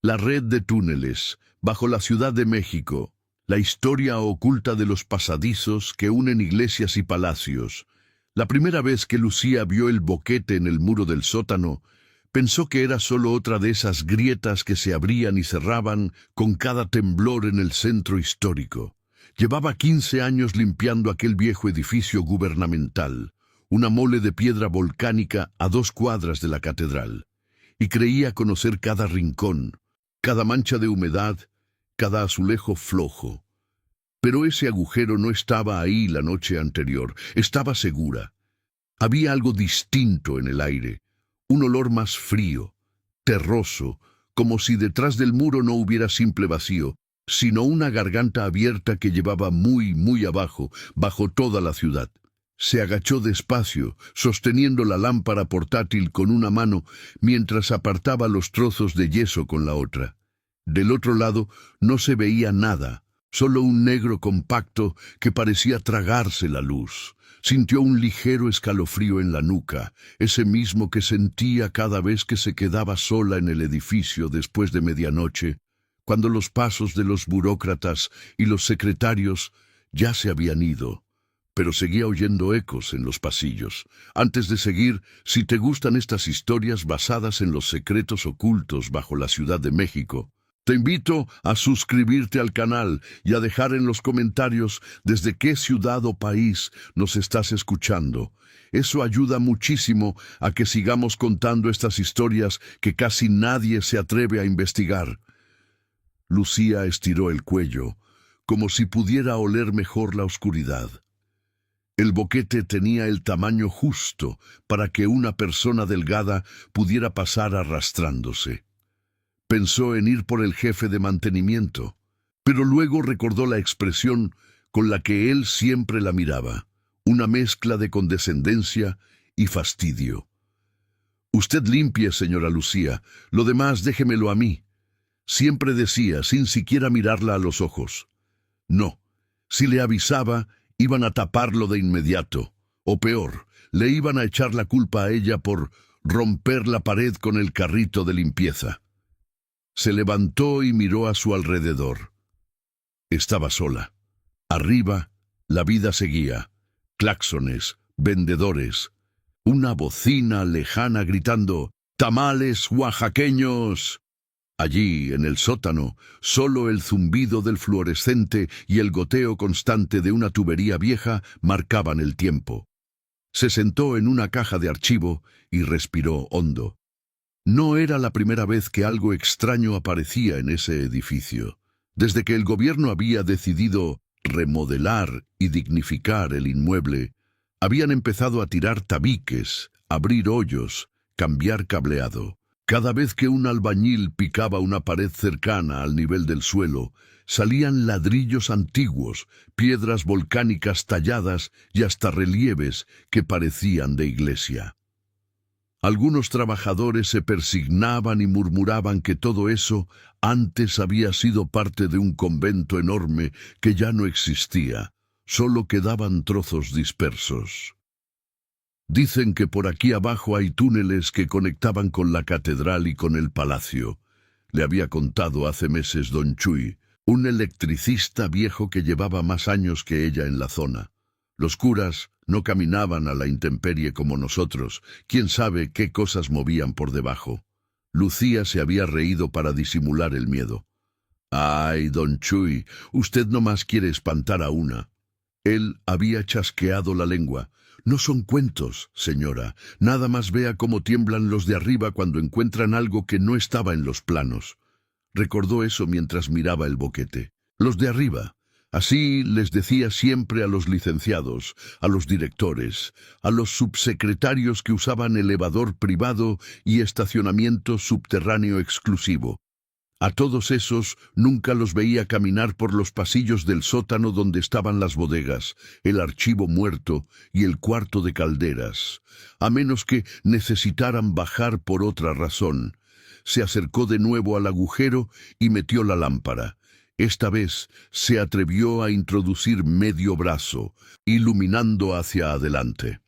La red de túneles, bajo la Ciudad de México, la historia oculta de los pasadizos que unen iglesias y palacios. La primera vez que Lucía vio el boquete en el muro del sótano, pensó que era solo otra de esas grietas que se abrían y cerraban con cada temblor en el centro histórico. Llevaba 15 años limpiando aquel viejo edificio gubernamental, una mole de piedra volcánica a 2 cuadras de la catedral, y creía conocer cada rincón, cada mancha de humedad, cada azulejo flojo. Pero ese agujero no estaba ahí la noche anterior, estaba segura. Había algo distinto en el aire, un olor más frío, terroso, como si detrás del muro no hubiera simple vacío, sino una garganta abierta que llevaba muy, muy abajo, bajo toda la ciudad. Se agachó despacio, sosteniendo la lámpara portátil con una mano, mientras apartaba los trozos de yeso con la otra. Del otro lado no se veía nada, solo un negro compacto que parecía tragarse la luz. Sintió un ligero escalofrío en la nuca, ese mismo que sentía cada vez que se quedaba sola en el edificio después de medianoche, cuando los pasos de los burócratas y los secretarios ya se habían ido. Pero seguía oyendo ecos en los pasillos. Antes de seguir, si te gustan estas historias basadas en los secretos ocultos bajo la Ciudad de México, te invito a suscribirte al canal y a dejar en los comentarios desde qué ciudad o país nos estás escuchando. Eso ayuda muchísimo a que sigamos contando estas historias que casi nadie se atreve a investigar. Lucía estiró el cuello, como si pudiera oler mejor la oscuridad. El boquete tenía el tamaño justo para que una persona delgada pudiera pasar arrastrándose. Pensó en ir por el jefe de mantenimiento, pero luego recordó la expresión con la que él siempre la miraba, una mezcla de condescendencia y fastidio. «Usted limpie, señora Lucía, lo demás déjemelo a mí», siempre decía, sin siquiera mirarla a los ojos. No, si le avisaba, iban a taparlo de inmediato, o peor, le iban a echar la culpa a ella por romper la pared con el carrito de limpieza. Se levantó y miró a su alrededor. Estaba sola. Arriba, la vida seguía. Claxones, vendedores, una bocina lejana gritando «¡Tamales oaxaqueños!». Allí, en el sótano, solo el zumbido del fluorescente y el goteo constante de una tubería vieja marcaban el tiempo. Se sentó en una caja de archivo y respiró hondo. No era la primera vez que algo extraño aparecía en ese edificio. Desde que el gobierno había decidido remodelar y dignificar el inmueble, habían empezado a tirar tabiques, abrir hoyos, cambiar cableado. Cada vez que un albañil picaba una pared cercana al nivel del suelo, salían ladrillos antiguos, piedras volcánicas talladas y hasta relieves que parecían de iglesia. Algunos trabajadores se persignaban y murmuraban que todo eso antes había sido parte de un convento enorme que ya no existía, solo quedaban trozos dispersos. Dicen que por aquí abajo hay túneles que conectaban con la catedral y con el palacio. Le había contado hace meses don Chuy, un electricista viejo que llevaba más años que ella en la zona. Los curas no caminaban a la intemperie como nosotros, quién sabe qué cosas movían por debajo. Lucía se había reído para disimular el miedo. «Ay, don Chuy, usted nomás quiere espantar a una». Él había chasqueado la lengua. «No son cuentos, señora. Nada más vea cómo tiemblan los de arriba cuando encuentran algo que no estaba en los planos». Recordó eso mientras miraba el boquete. Los de arriba. Así les decía siempre a los licenciados, a los directores, a los subsecretarios que usaban elevador privado y estacionamiento subterráneo exclusivo. A todos esos nunca los veía caminar por los pasillos del sótano donde estaban las bodegas, el archivo muerto y el cuarto de calderas, a menos que necesitaran bajar por otra razón. Se acercó de nuevo al agujero y metió la lámpara. Esta vez se atrevió a introducir medio brazo, iluminando hacia adelante.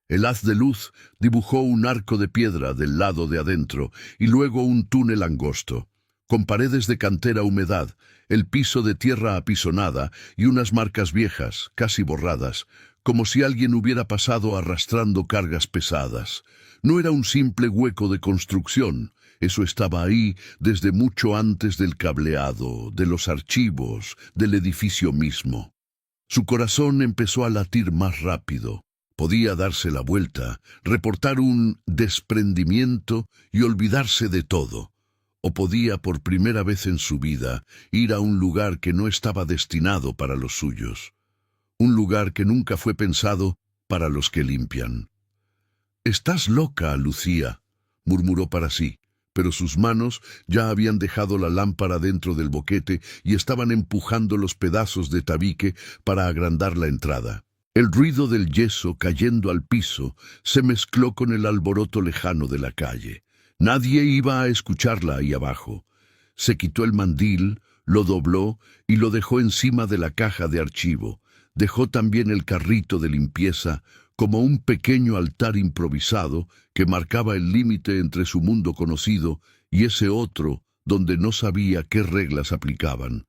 El haz de luz dibujó un arco de piedra del lado de adentro y luego un túnel angosto. con paredes de cantera humedad, el piso de tierra apisonada y unas marcas viejas, casi borradas, como si alguien hubiera pasado arrastrando cargas pesadas. No era un simple hueco de construcción, eso estaba ahí desde mucho antes del cableado, de los archivos, del edificio mismo. Su corazón empezó a latir más rápido. Podía darse la vuelta, reportar un desprendimiento y olvidarse de todo. O podía, por primera vez en su vida, ir a un lugar que no estaba destinado para los suyos. Un lugar que nunca fue pensado para los que limpian. «Estás loca, Lucía», murmuró para sí, pero sus manos ya habían dejado la lámpara dentro del boquete y estaban empujando los pedazos de tabique para agrandar la entrada. El ruido del yeso cayendo al piso se mezcló con el alboroto lejano de la calle. Nadie iba a escucharla ahí abajo. Se quitó el mandil, lo dobló y lo dejó encima de la caja de archivo. Dejó también el carrito de limpieza como un pequeño altar improvisado que marcaba el límite entre su mundo conocido y ese otro donde no sabía qué reglas aplicaban.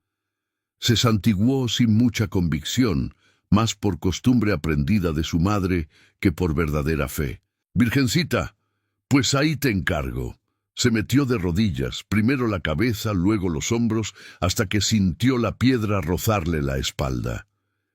Se santiguó sin mucha convicción, más por costumbre aprendida de su madre que por verdadera fe. «Virgencita, pues ahí te encargo». Se metió de rodillas, primero la cabeza, luego los hombros, hasta que sintió la piedra rozarle la espalda.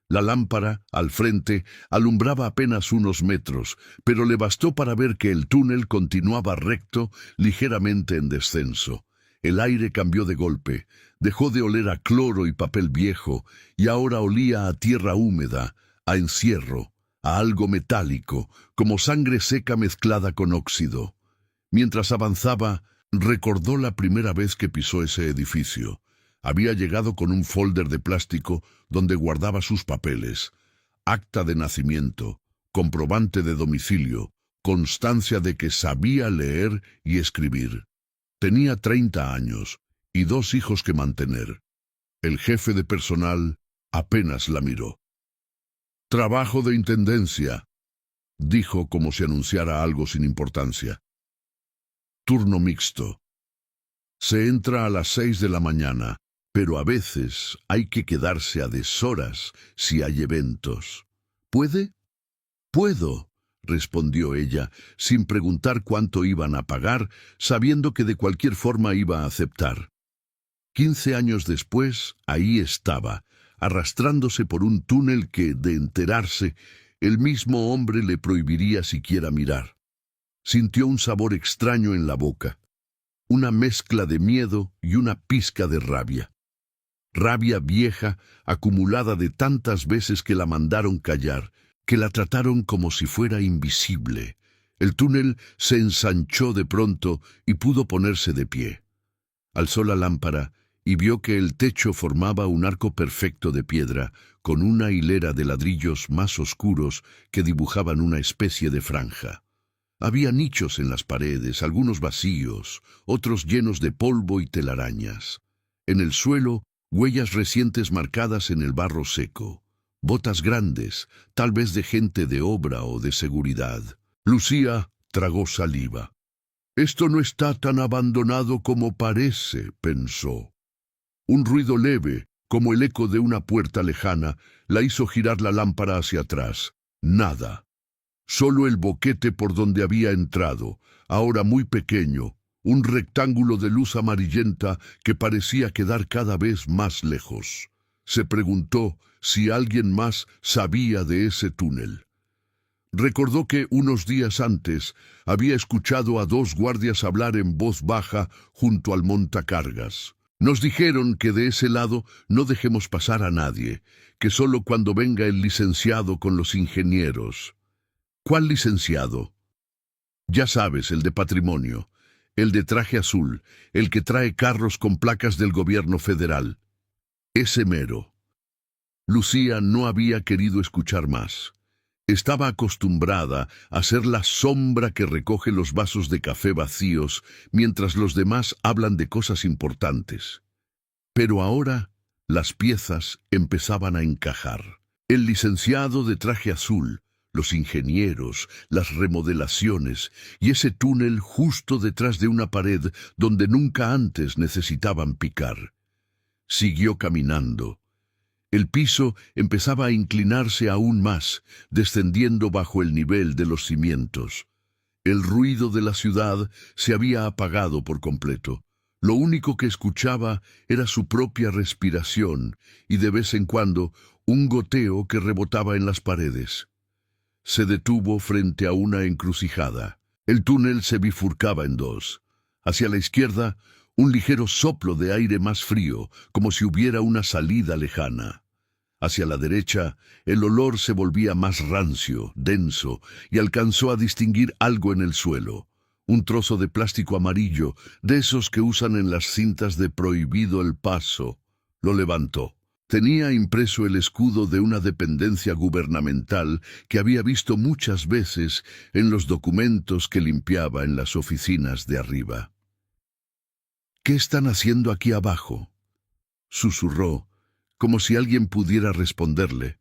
La lámpara, al frente, alumbraba apenas unos metros, pero le bastó para ver que el túnel continuaba recto, ligeramente en descenso. El aire cambió de golpe, dejó de oler a cloro y papel viejo, y ahora olía a tierra húmeda, a encierro, a algo metálico, como sangre seca mezclada con óxido. Mientras avanzaba, recordó la primera vez que pisó ese edificio. Había llegado con un folder de plástico donde guardaba sus papeles, acta de nacimiento, comprobante de domicilio, constancia de que sabía leer y escribir. Tenía 30 años y 2 hijos que mantener. El jefe de personal apenas la miró. «Trabajo de intendencia», dijo como si anunciara algo sin importancia. «Turno mixto. Se entra a las 6 de la mañana, pero a veces hay que quedarse a deshoras si hay eventos. ¿Puede?» «Puedo», respondió ella, sin preguntar cuánto iban a pagar, sabiendo que de cualquier forma iba a aceptar. 15 años después, ahí estaba, arrastrándose por un túnel que, de enterarse, el mismo hombre le prohibiría siquiera mirar. Sintió un sabor extraño en la boca, una mezcla de miedo y una pizca de rabia. Rabia vieja, acumulada de tantas veces que la mandaron callar, que la trataron como si fuera invisible. El túnel se ensanchó de pronto y pudo ponerse de pie. Alzó la lámpara y vio que el techo formaba un arco perfecto de piedra, con una hilera de ladrillos más oscuros que dibujaban una especie de franja. Había nichos en las paredes, algunos vacíos, otros llenos de polvo y telarañas. En el suelo, huellas recientes marcadas en el barro seco. Botas grandes, tal vez de gente de obra o de seguridad. Lucía tragó saliva. «Esto no está tan abandonado como parece», pensó. Un ruido leve, como el eco de una puerta lejana, la hizo girar la lámpara hacia atrás. Nada. Solo el boquete por donde había entrado, ahora muy pequeño, un rectángulo de luz amarillenta que parecía quedar cada vez más lejos. Se preguntó si alguien más sabía de ese túnel. Recordó que unos días antes había escuchado a 2 guardias hablar en voz baja junto al montacargas. «Nos dijeron que de ese lado no dejemos pasar a nadie, que solo cuando venga el licenciado con los ingenieros». «¿Cuál licenciado?» «Ya sabes, el de patrimonio, el de traje azul, el que trae carros con placas del gobierno federal». «Ese mero». Lucía no había querido escuchar más. Estaba acostumbrada a ser la sombra que recoge los vasos de café vacíos mientras los demás hablan de cosas importantes. Pero ahora las piezas empezaban a encajar. El licenciado de traje azul, los ingenieros, las remodelaciones y ese túnel justo detrás de una pared donde nunca antes necesitaban picar. Siguió caminando. El piso empezaba a inclinarse aún más, descendiendo bajo el nivel de los cimientos. El ruido de la ciudad se había apagado por completo. Lo único que escuchaba era su propia respiración y de vez en cuando un goteo que rebotaba en las paredes. Se detuvo frente a una encrucijada. El túnel se bifurcaba en dos. Hacia la izquierda, un ligero soplo de aire más frío, como si hubiera una salida lejana. Hacia la derecha, el olor se volvía más rancio, denso, y alcanzó a distinguir algo en el suelo. Un trozo de plástico amarillo, de esos que usan en las cintas de prohibido el paso. Lo levantó. Tenía impreso el escudo de una dependencia gubernamental que había visto muchas veces en los documentos que limpiaba en las oficinas de arriba. «¿Qué están haciendo aquí abajo?», susurró, como si alguien pudiera responderle.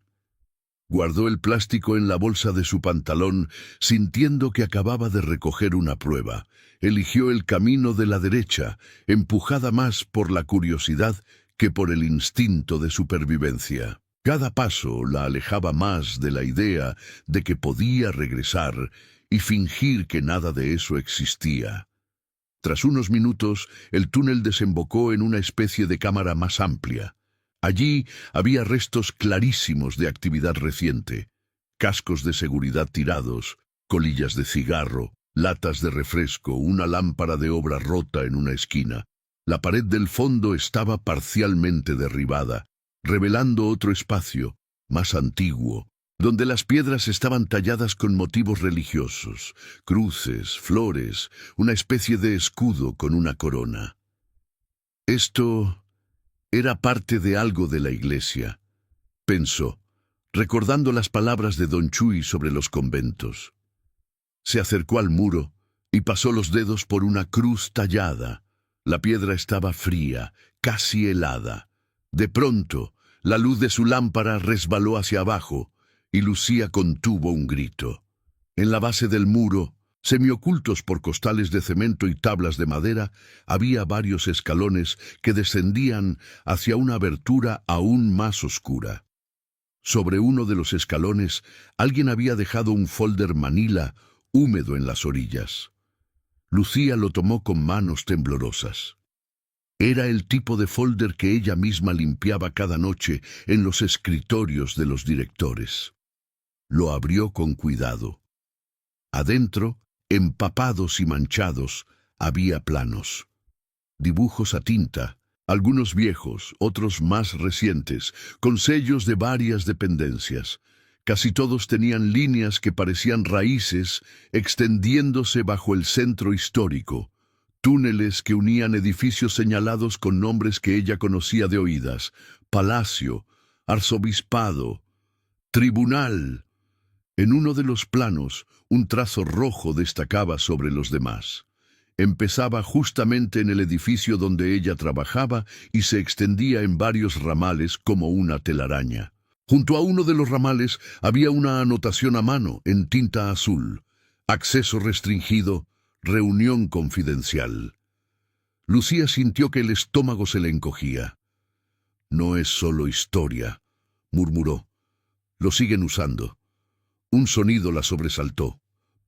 Guardó el plástico en la bolsa de su pantalón, sintiendo que acababa de recoger una prueba. Eligió el camino de la derecha, empujada más por la curiosidad que por el instinto de supervivencia. Cada paso la alejaba más de la idea de que podía regresar y fingir que nada de eso existía. Tras unos minutos, el túnel desembocó en una especie de cámara más amplia. Allí había restos clarísimos de actividad reciente. Cascos de seguridad tirados, colillas de cigarro, latas de refresco, una lámpara de obra rota en una esquina. La pared del fondo estaba parcialmente derribada, revelando otro espacio, más antiguo, donde las piedras estaban talladas con motivos religiosos, cruces, flores, una especie de escudo con una corona. Esto era parte de algo de la iglesia, pensó, recordando las palabras de Don Chuy sobre los conventos. Se acercó al muro y pasó los dedos por una cruz tallada. La piedra estaba fría, casi helada. De pronto, la luz de su lámpara resbaló hacia abajo y Lucía contuvo un grito. En la base del muro, semiocultos por costales de cemento y tablas de madera, había varios escalones que descendían hacia una abertura aún más oscura. Sobre uno de los escalones, alguien había dejado un folder manila húmedo en las orillas. Lucía lo tomó con manos temblorosas. Era el tipo de folder que ella misma limpiaba cada noche en los escritorios de los directores. Lo abrió con cuidado. Adentro, empapados y manchados, había planos. Dibujos a tinta, algunos viejos, otros más recientes, con sellos de varias dependencias. Casi todos tenían líneas que parecían raíces extendiéndose bajo el centro histórico, túneles que unían edificios señalados con nombres que ella conocía de oídas: palacio, arzobispado, tribunal. En uno de los planos, un trazo rojo destacaba sobre los demás. Empezaba justamente en el edificio donde ella trabajaba y se extendía en varios ramales como una telaraña. Junto a uno de los ramales había una anotación a mano en tinta azul: acceso restringido, reunión confidencial. Lucía sintió que el estómago se le encogía. «No es solo historia», murmuró. «Lo siguen usando». Un sonido la sobresaltó.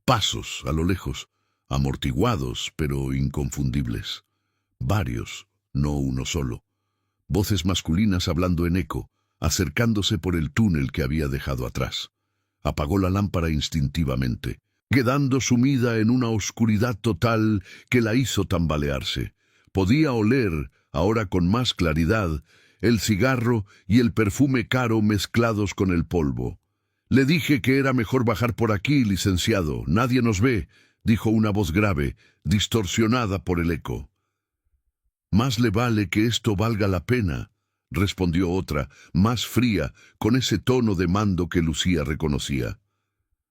Pasos a lo lejos, amortiguados pero inconfundibles. Varios, no uno solo. Voces masculinas hablando en eco, acercándose por el túnel que había dejado atrás. Apagó la lámpara instintivamente, quedando sumida en una oscuridad total que la hizo tambalearse. Podía oler, ahora con más claridad, el cigarro y el perfume caro mezclados con el polvo. «Le dije que era mejor bajar por aquí, licenciado. Nadie nos ve», dijo una voz grave, distorsionada por el eco. «Más le vale que esto valga la pena», respondió otra, más fría, con ese tono de mando que Lucía reconocía.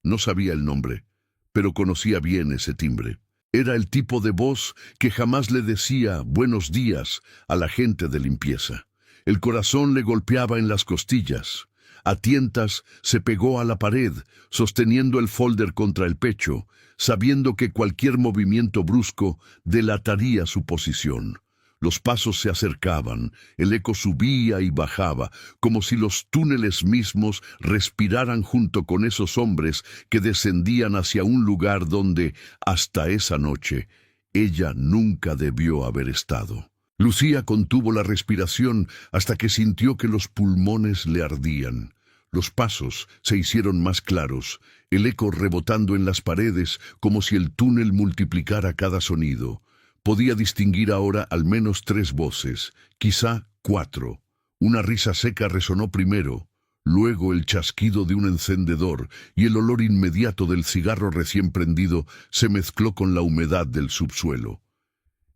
No sabía el nombre, pero conocía bien ese timbre. Era el tipo de voz que jamás le decía «buenos días» a la gente de limpieza. El corazón le golpeaba en las costillas. A tientas se pegó a la pared, sosteniendo el folder contra el pecho, sabiendo que cualquier movimiento brusco delataría su posición. Los pasos se acercaban, el eco subía y bajaba, como si los túneles mismos respiraran junto con esos hombres que descendían hacia un lugar donde, hasta esa noche, ella nunca debió haber estado. Lucía contuvo la respiración hasta que sintió que los pulmones le ardían. Los pasos se hicieron más claros, el eco rebotando en las paredes como si el túnel multiplicara cada sonido. Podía distinguir ahora al menos 3 voces, quizá 4. Una risa seca resonó primero, luego el chasquido de un encendedor y el olor inmediato del cigarro recién prendido se mezcló con la humedad del subsuelo.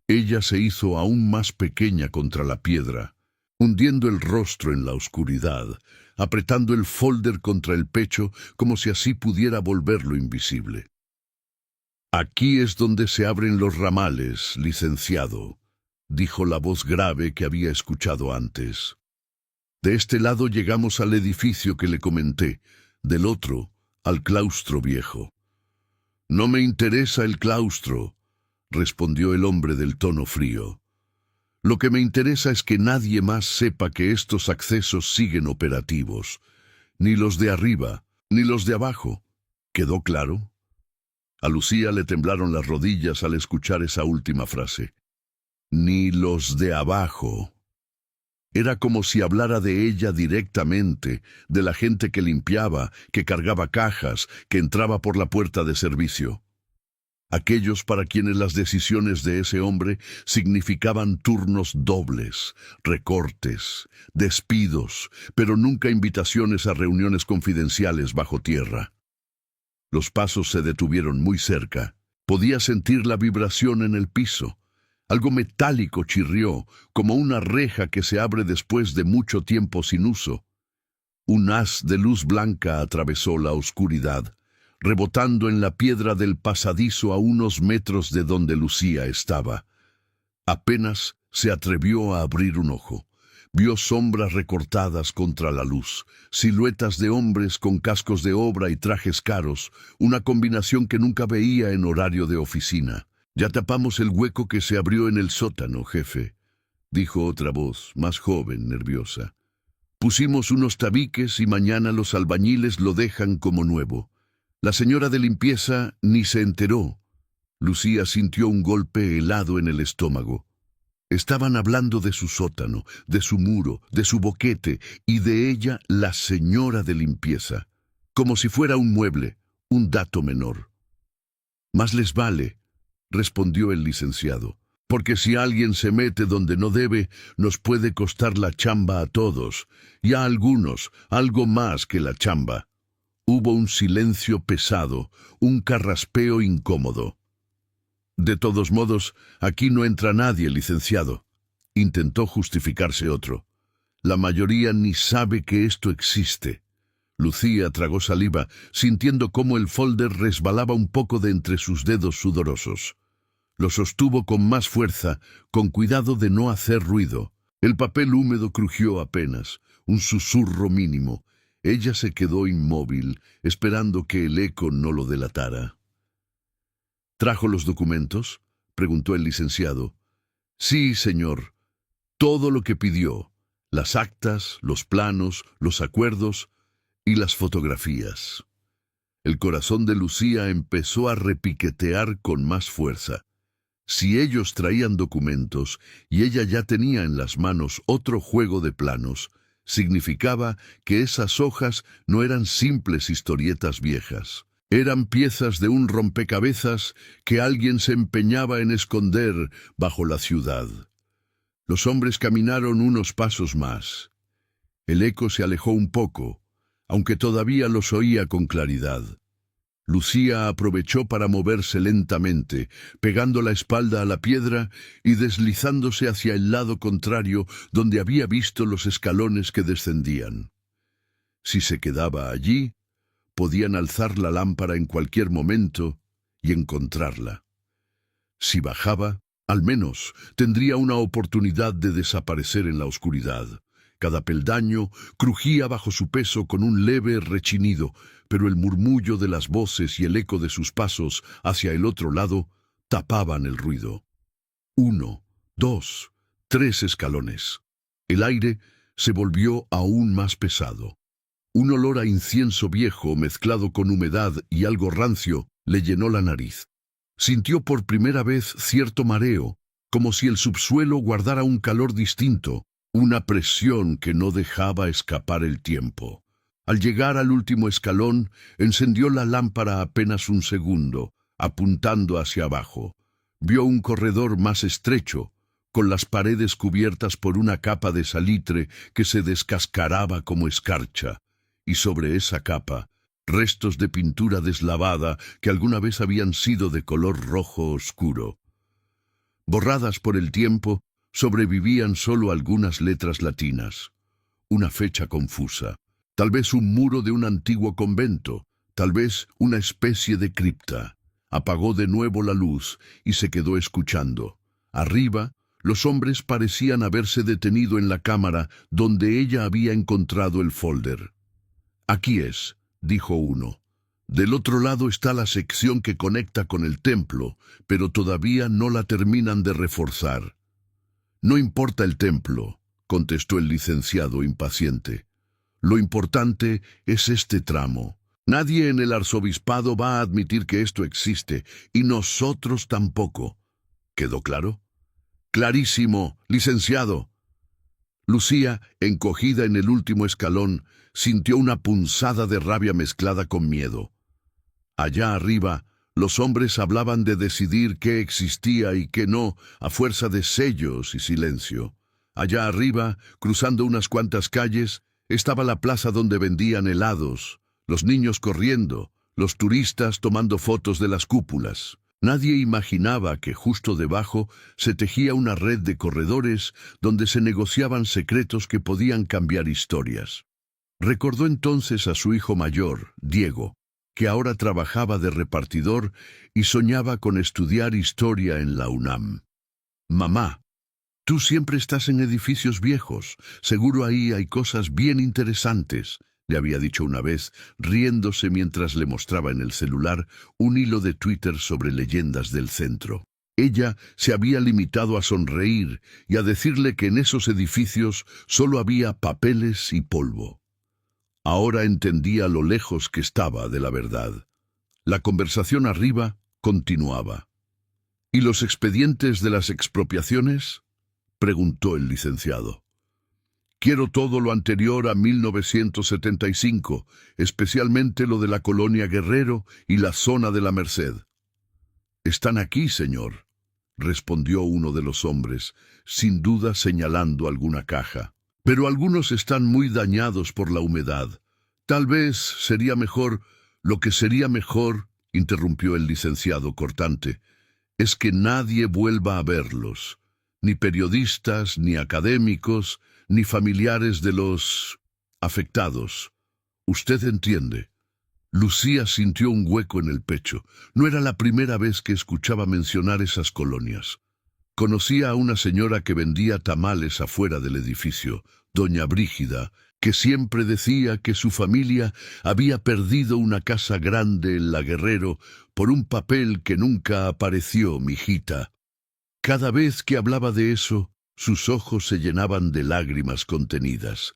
Ella se hizo aún más pequeña contra la piedra, hundiendo el rostro en la oscuridad, apretando el folder contra el pecho como si así pudiera volverlo invisible. «Aquí es donde se abren los ramales, licenciado», dijo la voz grave que había escuchado antes. «De este lado llegamos al edificio que le comenté, del otro, al claustro viejo». «No me interesa el claustro», respondió el hombre del tono frío. «Lo que me interesa es que nadie más sepa que estos accesos siguen operativos, ni los de arriba, ni los de abajo. ¿Quedó claro?» A Lucía le temblaron las rodillas al escuchar esa última frase. «Ni los de abajo». Era como si hablara de ella directamente, de la gente que limpiaba, que cargaba cajas, que entraba por la puerta de servicio. Aquellos para quienes las decisiones de ese hombre significaban turnos dobles, recortes, despidos, pero nunca invitaciones a reuniones confidenciales bajo tierra. Los pasos se detuvieron muy cerca. Podía sentir la vibración en el piso. Algo metálico chirrió, como una reja que se abre después de mucho tiempo sin uso. Un haz de luz blanca atravesó la oscuridad, rebotando en la piedra del pasadizo a unos metros de donde Lucía estaba. Apenas se atrevió a abrir un ojo. Vio sombras recortadas contra la luz, siluetas de hombres con cascos de obra y trajes caros, una combinación que nunca veía en horario de oficina. «Ya tapamos el hueco que se abrió en el sótano, jefe», dijo otra voz, más joven, nerviosa. «Pusimos unos tabiques y mañana los albañiles lo dejan como nuevo. La señora de limpieza ni se enteró». Lucía sintió un golpe helado en el estómago. Estaban hablando de su sótano, de su muro, de su boquete y de ella, la señora de limpieza, como si fuera un mueble, un dato menor. «Más les vale», respondió el licenciado, «porque si alguien se mete donde no debe, nos puede costar la chamba a todos, y a algunos, algo más que la chamba». Hubo un silencio pesado, un carraspeo incómodo. «De todos modos, aquí no entra nadie, licenciado», intentó justificarse otro. «La mayoría ni sabe que esto existe». Lucía tragó saliva, sintiendo cómo el folder resbalaba un poco de entre sus dedos sudorosos. Lo sostuvo con más fuerza, con cuidado de no hacer ruido. El papel húmedo crujió apenas, un susurro mínimo. Ella se quedó inmóvil, esperando que el eco no lo delatara. «¿Trajo los documentos?», preguntó el licenciado. «Sí, señor. Todo lo que pidió. Las actas, los planos, los acuerdos y las fotografías». El corazón de Lucía empezó a repiquetear con más fuerza. Si ellos traían documentos y ella ya tenía en las manos otro juego de planos, significaba que esas hojas no eran simples historietas viejas. Eran piezas de un rompecabezas que alguien se empeñaba en esconder bajo la ciudad. Los hombres caminaron unos pasos más. El eco se alejó un poco, aunque todavía los oía con claridad. Lucía aprovechó para moverse lentamente, pegando la espalda a la piedra y deslizándose hacia el lado contrario donde había visto los escalones que descendían. Si se quedaba allí, podían alzar la lámpara en cualquier momento y encontrarla. Si bajaba, al menos tendría una oportunidad de desaparecer en la oscuridad, Cada peldaño crujía bajo su peso con un leve rechinido, pero el murmullo de las voces y el eco de sus pasos hacia el otro lado tapaban el ruido. 1, 2, 3 escalones. El aire se volvió aún más pesado. Un olor a incienso viejo mezclado con humedad y algo rancio le llenó la nariz. Sintió por primera vez cierto mareo, como si el subsuelo guardara un calor distinto, una presión que no dejaba escapar el tiempo. Al llegar al último escalón, encendió la lámpara apenas un segundo, apuntando hacia abajo. Vio un corredor más estrecho, con las paredes cubiertas por una capa de salitre que se descascaraba como escarcha, y sobre esa capa, restos de pintura deslavada que alguna vez habían sido de color rojo oscuro. Borradas por el tiempo, sobrevivían solo algunas letras latinas. Una fecha confusa, tal vez un muro de un antiguo convento, tal vez una especie de cripta. Apagó de nuevo la luz y se quedó escuchando. Arriba, los hombres parecían haberse detenido en la cámara donde ella había encontrado el folder. «Aquí es», dijo uno. «Del otro lado está la sección que conecta con el templo, pero todavía no la terminan de reforzar». «No importa el templo», contestó el licenciado impaciente. «Lo importante es este tramo. Nadie en el arzobispado va a admitir que esto existe, y nosotros tampoco». ¿Quedó claro? «Clarísimo, licenciado». Lucía, encogida en el último escalón, sintió una punzada de rabia mezclada con miedo. Allá arriba, los hombres hablaban de decidir qué existía y qué no, a fuerza de sellos y silencio. Allá arriba, cruzando unas cuantas calles, estaba la plaza donde vendían helados, los niños corriendo, los turistas tomando fotos de las cúpulas. Nadie imaginaba que justo debajo se tejía una red de corredores donde se negociaban secretos que podían cambiar historias. Recordó entonces a su hijo mayor, Diego, que ahora trabajaba de repartidor y soñaba con estudiar historia en la UNAM. «Mamá, tú siempre estás en edificios viejos, seguro ahí hay cosas bien interesantes», le había dicho una vez, riéndose mientras le mostraba en el celular un hilo de Twitter sobre leyendas del centro. Ella se había limitado a sonreír y a decirle que en esos edificios solo había papeles y polvo. Ahora entendía lo lejos que estaba de la verdad. La conversación arriba continuaba. «¿Y los expedientes de las expropiaciones?», preguntó el licenciado. «Quiero todo lo anterior a 1975, especialmente lo de la colonia Guerrero y la zona de la Merced». «Están aquí, señor», respondió uno de los hombres, sin duda señalando alguna caja. «Pero algunos están muy dañados por la humedad. Tal vez sería mejor, lo que sería mejor», interrumpió el licenciado cortante, «es que nadie vuelva a verlos, ni periodistas, ni académicos, ni familiares de los afectados. ¿Usted entiende?» Lucía sintió un hueco en el pecho. No era la primera vez que escuchaba mencionar esas colonias. Conocía a una señora que vendía tamales afuera del edificio, doña Brígida, que siempre decía que su familia había perdido una casa grande en la Guerrero por un papel que nunca apareció, mijita. Cada vez que hablaba de eso, sus ojos se llenaban de lágrimas contenidas.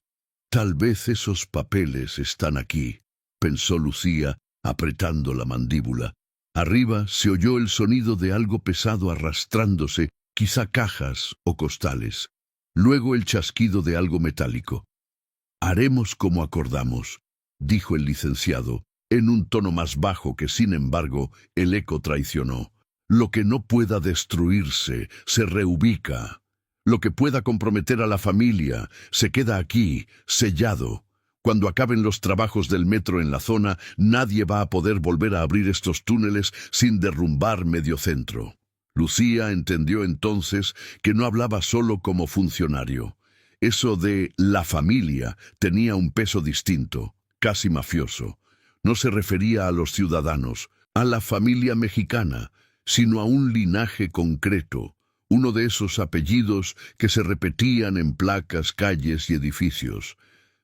«Tal vez esos papeles están aquí», pensó Lucía, apretando la mandíbula. Arriba se oyó el sonido de algo pesado arrastrándose, quizá cajas o costales. Luego el chasquido de algo metálico. «Haremos como acordamos», dijo el licenciado, en un tono más bajo que, sin embargo, el eco traicionó. «Lo que no pueda destruirse se reubica. Lo que pueda comprometer a la familia se queda aquí, sellado. Cuando acaben los trabajos del metro en la zona, nadie va a poder volver a abrir estos túneles sin derrumbar medio centro». Lucía entendió entonces que no hablaba solo como funcionario. Eso de «la familia» tenía un peso distinto, casi mafioso. No se refería a los ciudadanos, a la familia mexicana, sino a un linaje concreto, uno de esos apellidos que se repetían en placas, calles y edificios.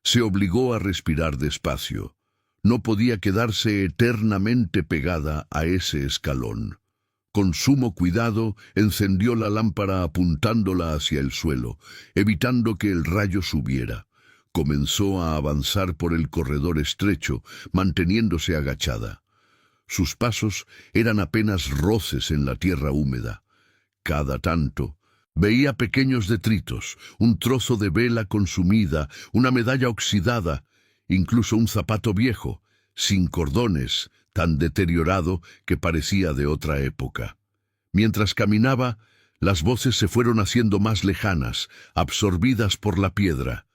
Se obligó a respirar despacio. No podía quedarse eternamente pegada a ese escalón. Con sumo cuidado encendió la lámpara apuntándola hacia el suelo, evitando que el rayo subiera. Comenzó a avanzar por el corredor estrecho, manteniéndose agachada. Sus pasos eran apenas roces en la tierra húmeda. Cada tanto veía pequeños detritos, un trozo de vela consumida, una medalla oxidada, incluso un zapato viejo, sin cordones, tan deteriorado que parecía de otra época. Mientras caminaba, las voces se fueron haciendo más lejanas, absorbidas por la piedra.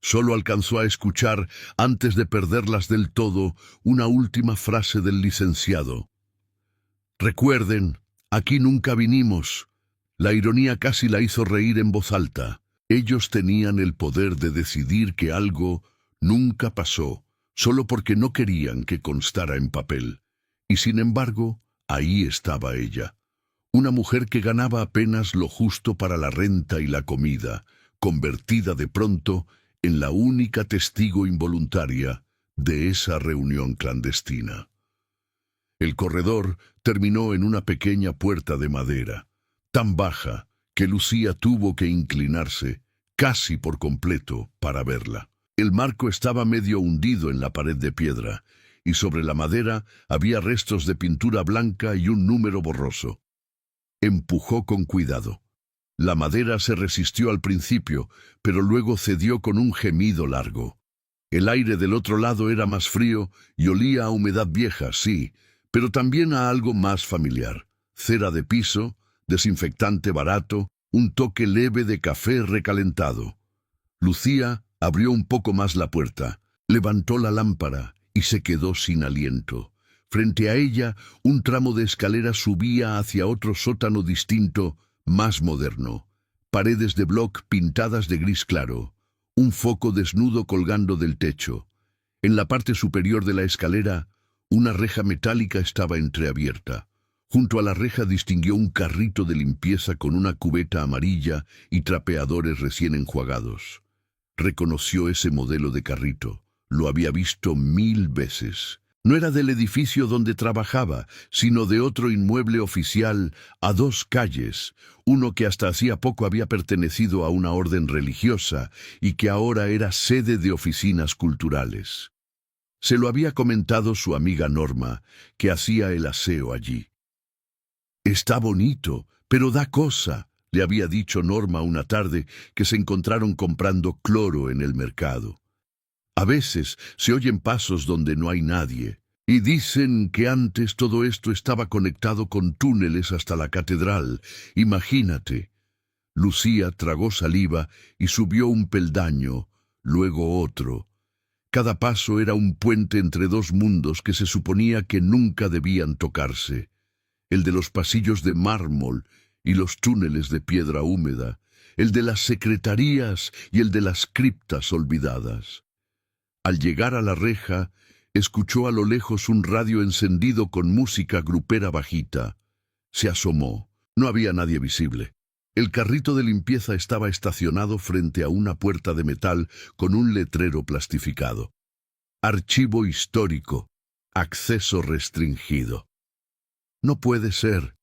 Solo alcanzó a escuchar, antes de perderlas del todo, una última frase del licenciado. «Recuerden, aquí nunca vinimos». La ironía casi la hizo reír en voz alta. Ellos tenían el poder de decidir que algo nunca pasó, solo porque no querían que constara en papel. Y sin embargo, ahí estaba ella. Una mujer que ganaba apenas lo justo para la renta y la comida, convertida de pronto en la única testigo involuntaria de esa reunión clandestina. El corredor terminó en una pequeña puerta de madera, tan baja que Lucía tuvo que inclinarse casi por completo para verla. El marco estaba medio hundido en la pared de piedra, y sobre la madera había restos de pintura blanca y un número borroso. Empujó con cuidado. La madera se resistió al principio, pero luego cedió con un gemido largo. El aire del otro lado era más frío y olía a humedad vieja, sí, pero también a algo más familiar. Cera de piso, desinfectante barato, un toque leve de café recalentado. Lucía abrió un poco más la puerta, levantó la lámpara y se quedó sin aliento. Frente a ella, un tramo de escalera subía hacia otro sótano distinto, más moderno. Paredes de bloc pintadas de gris claro, un foco desnudo colgando del techo. En la parte superior de la escalera, una reja metálica estaba entreabierta. Junto a la reja distinguió un carrito de limpieza con una cubeta amarilla y trapeadores recién enjuagados. Reconoció ese modelo de carrito. Lo había visto 1000 veces. No era del edificio donde trabajaba, sino de otro inmueble oficial a 2 calles, uno que hasta hacía poco había pertenecido a una orden religiosa y que ahora era sede de oficinas culturales. Se lo había comentado su amiga Norma, que hacía el aseo allí. «Está bonito, pero da cosa», le había dicho Norma una tarde que se encontraron comprando cloro en el mercado. A veces se oyen pasos donde no hay nadie, y dicen que antes todo esto estaba conectado con túneles hasta la catedral. Imagínate. Lucía tragó saliva y subió un peldaño, luego otro. Cada paso era un puente entre 2 mundos que se suponía que nunca debían tocarse. El de los pasillos de mármol y los túneles de piedra húmeda, el de las secretarías y el de las criptas olvidadas. Al llegar a la reja, escuchó a lo lejos un radio encendido con música grupera bajita. Se asomó. No había nadie visible. El carrito de limpieza estaba estacionado frente a una puerta de metal con un letrero plastificado. Archivo histórico. Acceso restringido. «No puede ser»,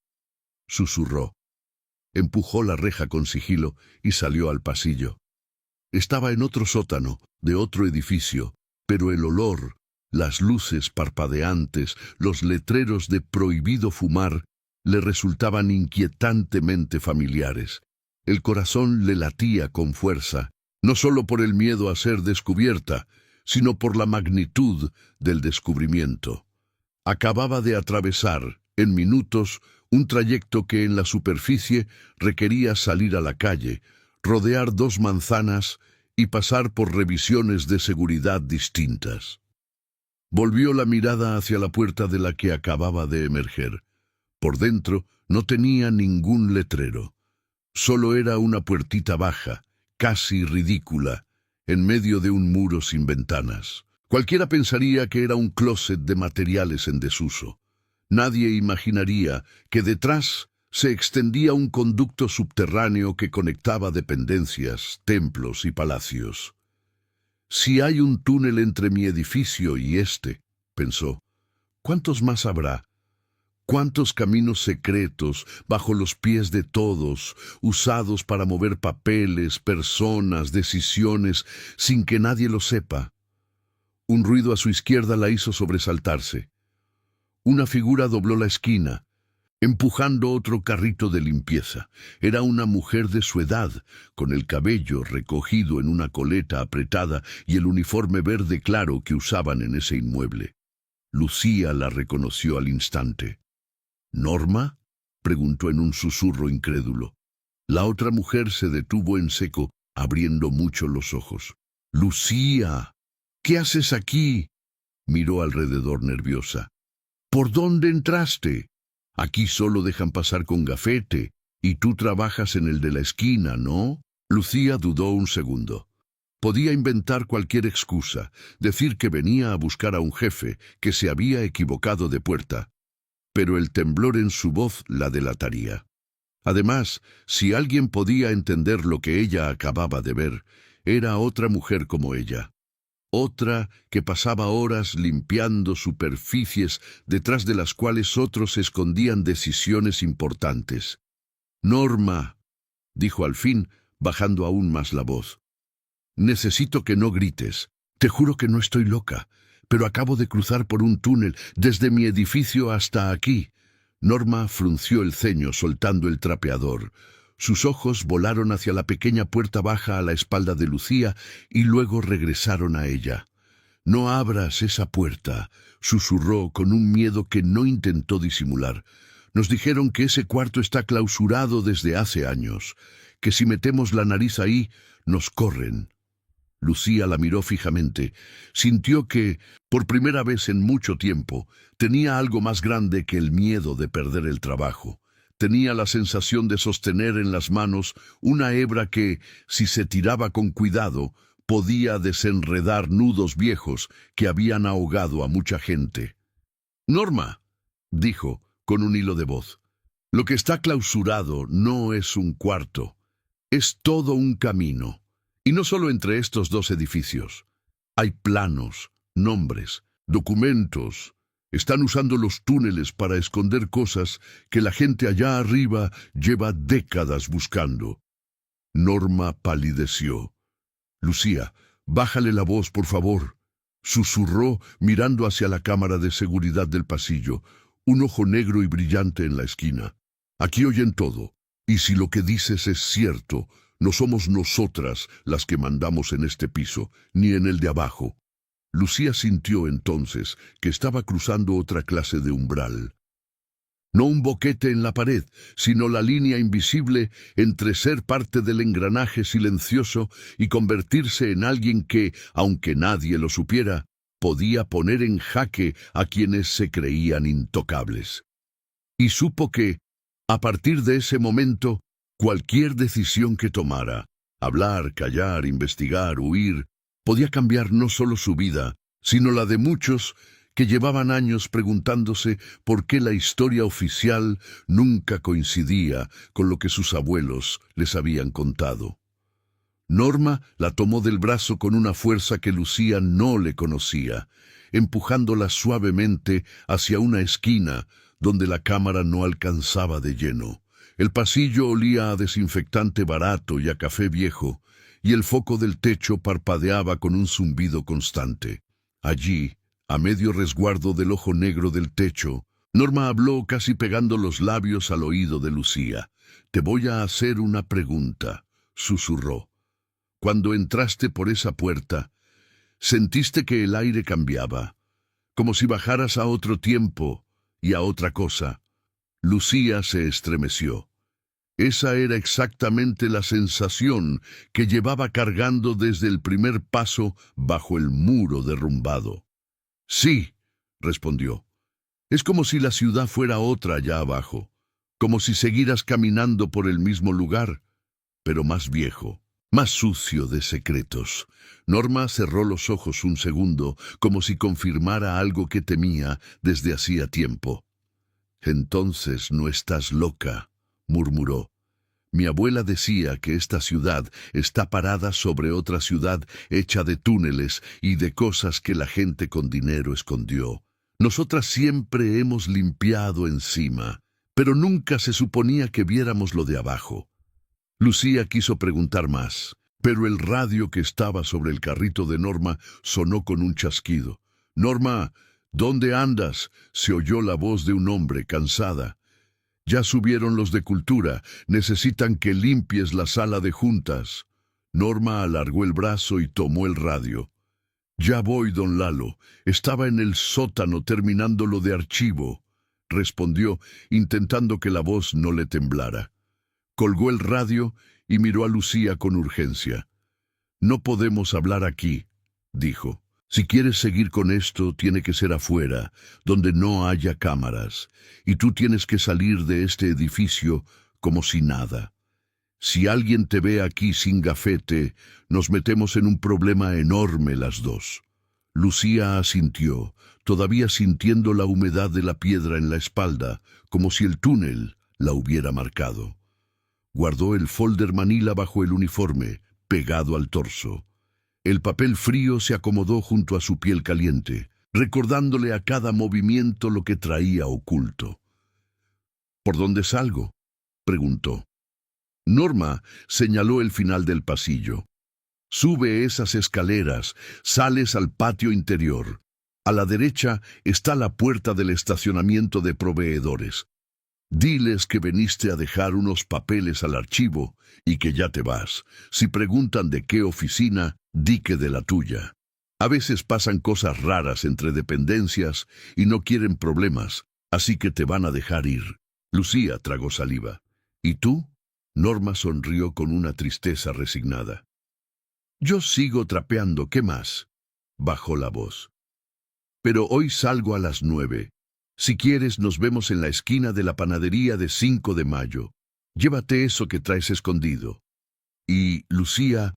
susurró. Empujó la reja con sigilo y salió al pasillo. Estaba en otro sótano, de otro edificio, pero el olor, las luces parpadeantes, los letreros de prohibido fumar, le resultaban inquietantemente familiares. El corazón le latía con fuerza, no solo por el miedo a ser descubierta, sino por la magnitud del descubrimiento. Acababa de atravesar, en minutos, un trayecto que en la superficie requería salir a la calle, rodear 2 manzanas y pasar por revisiones de seguridad distintas. Volvió la mirada hacia la puerta de la que acababa de emerger. Por dentro no tenía ningún letrero. Solo era una puertita baja, casi ridícula, en medio de un muro sin ventanas. Cualquiera pensaría que era un closet de materiales en desuso. Nadie imaginaría que detrás se extendía un conducto subterráneo que conectaba dependencias, templos y palacios. Si hay un túnel entre mi edificio y este, pensó, ¿cuántos más habrá? ¿Cuántos caminos secretos bajo los pies de todos, usados para mover papeles, personas, decisiones, sin que nadie lo sepa? Un ruido a su izquierda la hizo sobresaltarse. Una figura dobló la esquina, empujando otro carrito de limpieza. Era una mujer de su edad, con el cabello recogido en una coleta apretada y el uniforme verde claro que usaban en ese inmueble. Lucía la reconoció al instante. ¿Norma?, preguntó en un susurro incrédulo. La otra mujer se detuvo en seco, abriendo mucho los ojos. «Lucía, ¿qué haces aquí?», miró alrededor nerviosa. «¿Por dónde entraste? Aquí solo dejan pasar con gafete, y tú trabajas en el de la esquina, ¿no?». Lucía dudó un segundo. Podía inventar cualquier excusa, decir que venía a buscar a un jefe, que se había equivocado de puerta. Pero el temblor en su voz la delataría. Además, si alguien podía entender lo que ella acababa de ver, era otra mujer como ella. Otra que pasaba horas limpiando superficies detrás de las cuales otros escondían decisiones importantes. «Norma», dijo al fin, bajando aún más la voz. «Necesito que no grites. Te juro que no estoy loca, pero acabo de cruzar por un túnel desde mi edificio hasta aquí». Norma frunció el ceño soltando el trapeador. Sus ojos volaron hacia la pequeña puerta baja a la espalda de Lucía y luego regresaron a ella. «No abras esa puerta», susurró con un miedo que no intentó disimular. «Nos dijeron que ese cuarto está clausurado desde hace años, que si metemos la nariz ahí, nos corren». Lucía la miró fijamente. Sintió que, por primera vez en mucho tiempo, tenía algo más grande que el miedo de perder el trabajo. Tenía la sensación de sostener en las manos una hebra que, si se tiraba con cuidado, podía desenredar nudos viejos que habían ahogado a mucha gente. «Norma», dijo, con un hilo de voz, «lo que está clausurado no es un cuarto, es todo un camino. Y no solo entre estos dos edificios. Hay planos, nombres, documentos. Están usando los túneles para esconder cosas que la gente allá arriba lleva décadas buscando». Norma palideció. «Lucía, bájale la voz, por favor», susurró mirando hacia la cámara de seguridad del pasillo, un ojo negro y brillante en la esquina. «Aquí oyen todo, y si lo que dices es cierto, no somos nosotras las que mandamos en este piso, ni en el de abajo». Lucía sintió entonces que estaba cruzando otra clase de umbral. No un boquete en la pared, sino la línea invisible entre ser parte del engranaje silencioso y convertirse en alguien que, aunque nadie lo supiera, podía poner en jaque a quienes se creían intocables. Y supo que, a partir de ese momento, cualquier decisión que tomara, hablar, callar, investigar, huir, podía cambiar no solo su vida, sino la de muchos que llevaban años preguntándose por qué la historia oficial nunca coincidía con lo que sus abuelos les habían contado. Norma la tomó del brazo con una fuerza que Lucía no le conocía, empujándola suavemente hacia una esquina donde la cámara no alcanzaba de lleno. El pasillo olía a desinfectante barato y a café viejo, y el foco del techo parpadeaba con un zumbido constante. Allí, a medio resguardo del ojo negro del techo, Norma habló casi pegando los labios al oído de Lucía. «Te voy a hacer una pregunta», susurró. «Cuando entraste por esa puerta, ¿sentiste que el aire cambiaba, como si bajaras a otro tiempo y a otra cosa?» Lucía se estremeció. Esa era exactamente la sensación que llevaba cargando desde el primer paso bajo el muro derrumbado. «Sí», respondió. «Es como si la ciudad fuera otra allá abajo, como si siguieras caminando por el mismo lugar, pero más viejo, más sucio de secretos». Norma cerró los ojos un segundo, como si confirmara algo que temía desde hacía tiempo. «Entonces no estás loca», murmuró. Mi abuela decía que esta ciudad está parada sobre otra ciudad hecha de túneles y de cosas que la gente con dinero escondió. Nosotras siempre hemos limpiado encima, pero nunca se suponía que viéramos lo de abajo. Lucía quiso preguntar más, pero el radio que estaba sobre el carrito de Norma sonó con un chasquido. «Norma, ¿dónde andas?», se oyó la voz de un hombre, cansada. «Ya subieron los de cultura, necesitan que limpies la sala de juntas». Norma alargó el brazo y tomó el radio. «Ya voy, don Lalo, estaba en el sótano terminando lo de archivo», respondió, intentando que la voz no le temblara. Colgó el radio y miró a Lucía con urgencia. «No podemos hablar aquí», dijo. «Si quieres seguir con esto, tiene que ser afuera, donde no haya cámaras, y tú tienes que salir de este edificio como si nada. Si alguien te ve aquí sin gafete, nos metemos en un problema enorme las dos». Lucía asintió, todavía sintiendo la humedad de la piedra en la espalda, como si el túnel la hubiera marcado. Guardó el folder manila bajo el uniforme, pegado al torso. El papel frío se acomodó junto a su piel caliente, recordándole a cada movimiento lo que traía oculto. «¿Por dónde salgo?», preguntó. Norma señaló el final del pasillo. «Sube esas escaleras, sales al patio interior. A la derecha está la puerta del estacionamiento de proveedores. Diles que viniste a dejar unos papeles al archivo y que ya te vas. Si preguntan de qué oficina, di que de la tuya. A veces pasan cosas raras entre dependencias y no quieren problemas, así que te van a dejar ir». Lucía tragó saliva. «¿Y tú?». Norma sonrió con una tristeza resignada. «Yo sigo trapeando, ¿qué más?», bajó la voz. «Pero hoy salgo a las 9. Si quieres, nos vemos en la esquina de la panadería de 5 de Mayo. Llévate eso que traes escondido. Y, Lucía,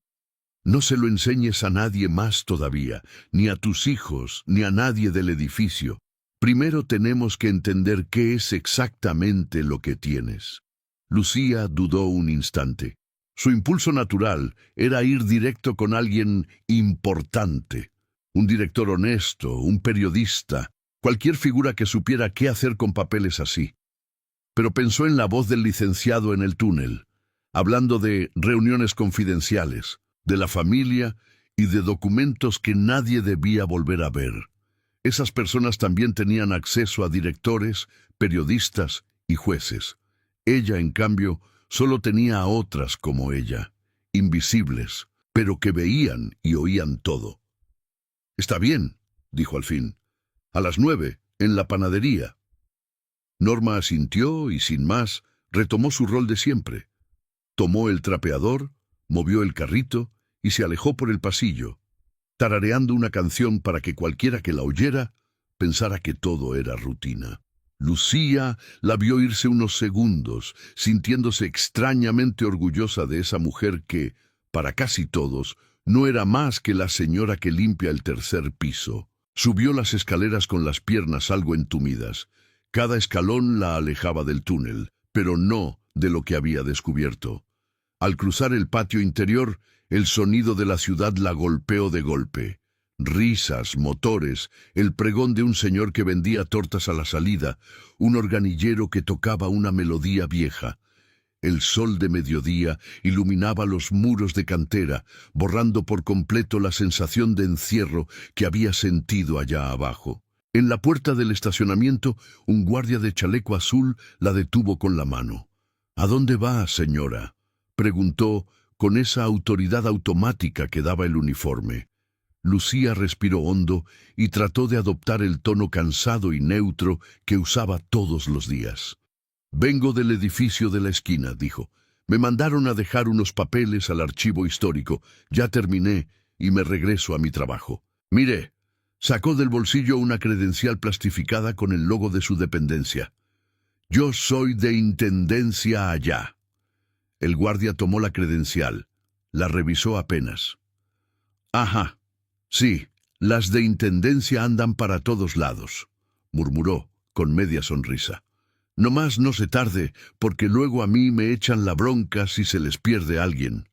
no se lo enseñes a nadie más todavía, ni a tus hijos, ni a nadie del edificio. Primero tenemos que entender qué es exactamente lo que tienes». Lucía dudó un instante. Su impulso natural era ir directo con alguien importante. Un director honesto, un periodista, cualquier figura que supiera qué hacer con papeles así. Pero pensó en la voz del licenciado en el túnel, hablando de reuniones confidenciales, de la familia y de documentos que nadie debía volver a ver. Esas personas también tenían acceso a directores, periodistas y jueces. Ella, en cambio, solo tenía a otras como ella, invisibles, pero que veían y oían todo. «Está bien», dijo al fin. «A las 9, en la panadería». Norma asintió y, sin más, retomó su rol de siempre. Tomó el trapeador, movió el carrito y se alejó por el pasillo, tarareando una canción para que cualquiera que la oyera pensara que todo era rutina. Lucía la vio irse unos segundos, sintiéndose extrañamente orgullosa de esa mujer que, para casi todos, no era más que la señora que limpia el tercer piso. Subió las escaleras con las piernas algo entumidas. Cada escalón la alejaba del túnel, pero no de lo que había descubierto. Al cruzar el patio interior, el sonido de la ciudad la golpeó de golpe. Risas, motores, el pregón de un señor que vendía tortas a la salida, un organillero que tocaba una melodía vieja. El sol de mediodía iluminaba los muros de cantera, borrando por completo la sensación de encierro que había sentido allá abajo. En la puerta del estacionamiento, un guardia de chaleco azul la detuvo con la mano. «¿A dónde va, señora?», preguntó con esa autoridad automática que daba el uniforme. Lucía respiró hondo y trató de adoptar el tono cansado y neutro que usaba todos los días. «Vengo del edificio de la esquina», dijo. «Me mandaron a dejar unos papeles al archivo histórico. Ya terminé y me regreso a mi trabajo». «Mire», sacó del bolsillo una credencial plastificada con el logo de su dependencia. «Yo soy de Intendencia allá». El guardia tomó la credencial. La revisó apenas. «Ajá. Sí, las de Intendencia andan para todos lados», murmuró con media sonrisa. Nomás no se tarde, porque luego a mí me echan la bronca si se les pierde alguien.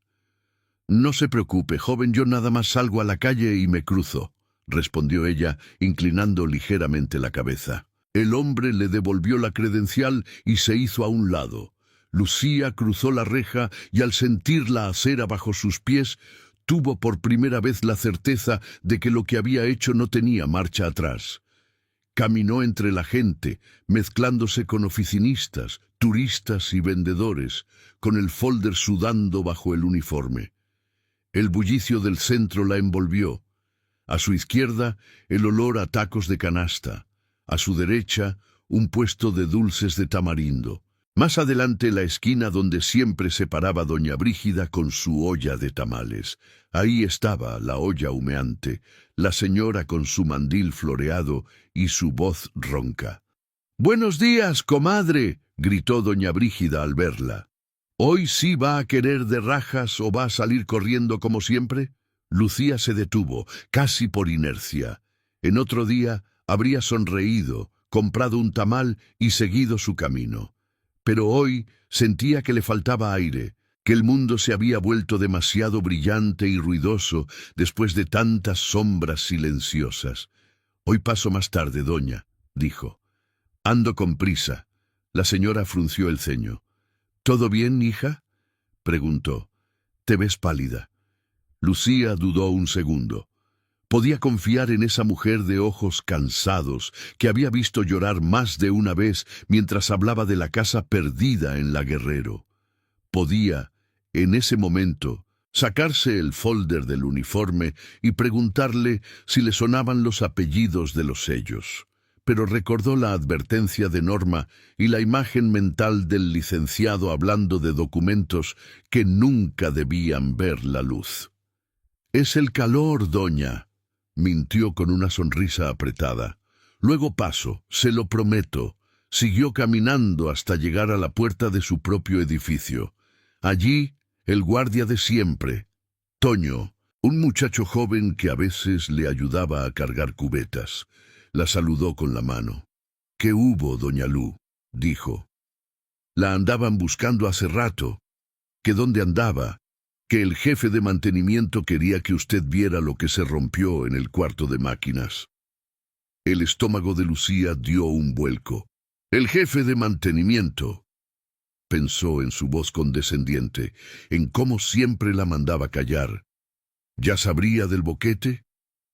No se preocupe, joven, yo nada más salgo a la calle y me cruzo, respondió ella, inclinando ligeramente la cabeza. El hombre le devolvió la credencial y se hizo a un lado. Lucía cruzó la reja y al sentir la acera bajo sus pies, tuvo por primera vez la certeza de que lo que había hecho no tenía marcha atrás. Caminó entre la gente, mezclándose con oficinistas, turistas y vendedores, con el folder sudando bajo el uniforme. El bullicio del centro la envolvió. A su izquierda, el olor a tacos de canasta. A su derecha, un puesto de dulces de tamarindo. Más adelante, la esquina donde siempre se paraba doña Brígida con su olla de tamales. Ahí estaba la olla humeante, la señora con su mandil floreado y su voz ronca. «¡Buenos días, comadre!», gritó doña Brígida al verla. «¿Hoy sí va a querer de rajas o va a salir corriendo como siempre?». Lucía se detuvo, casi por inercia. En otro día habría sonreído, comprado un tamal y seguido su camino. Pero hoy sentía que le faltaba aire, que el mundo se había vuelto demasiado brillante y ruidoso después de tantas sombras silenciosas. «Hoy paso más tarde, doña», dijo. «Ando con prisa». La señora frunció el ceño. «¿Todo bien, hija?», preguntó. «Te ves pálida». Lucía dudó un segundo. Podía confiar en esa mujer de ojos cansados, que había visto llorar más de una vez mientras hablaba de la casa perdida en La Guerrero. Podía, en ese momento, sacarse el folder del uniforme y preguntarle si le sonaban los apellidos de los sellos. Pero recordó la advertencia de Norma y la imagen mental del licenciado hablando de documentos que nunca debían ver la luz. «Es el calor, doña», mintió con una sonrisa apretada. «Luego paso, se lo prometo». Siguió caminando hasta llegar a la puerta de su propio edificio. Allí, el guardia de siempre, Toño, un muchacho joven que a veces le ayudaba a cargar cubetas, la saludó con la mano. «¿Qué hubo, doña Lu?», dijo. «La andaban buscando hace rato». «¿Que dónde andaba?». «Que el jefe de mantenimiento quería que usted viera lo que se rompió en el cuarto de máquinas». El estómago de Lucía dio un vuelco. «¿El jefe de mantenimiento?», pensó en su voz condescendiente, en cómo siempre la mandaba callar. ¿Ya sabría del boquete?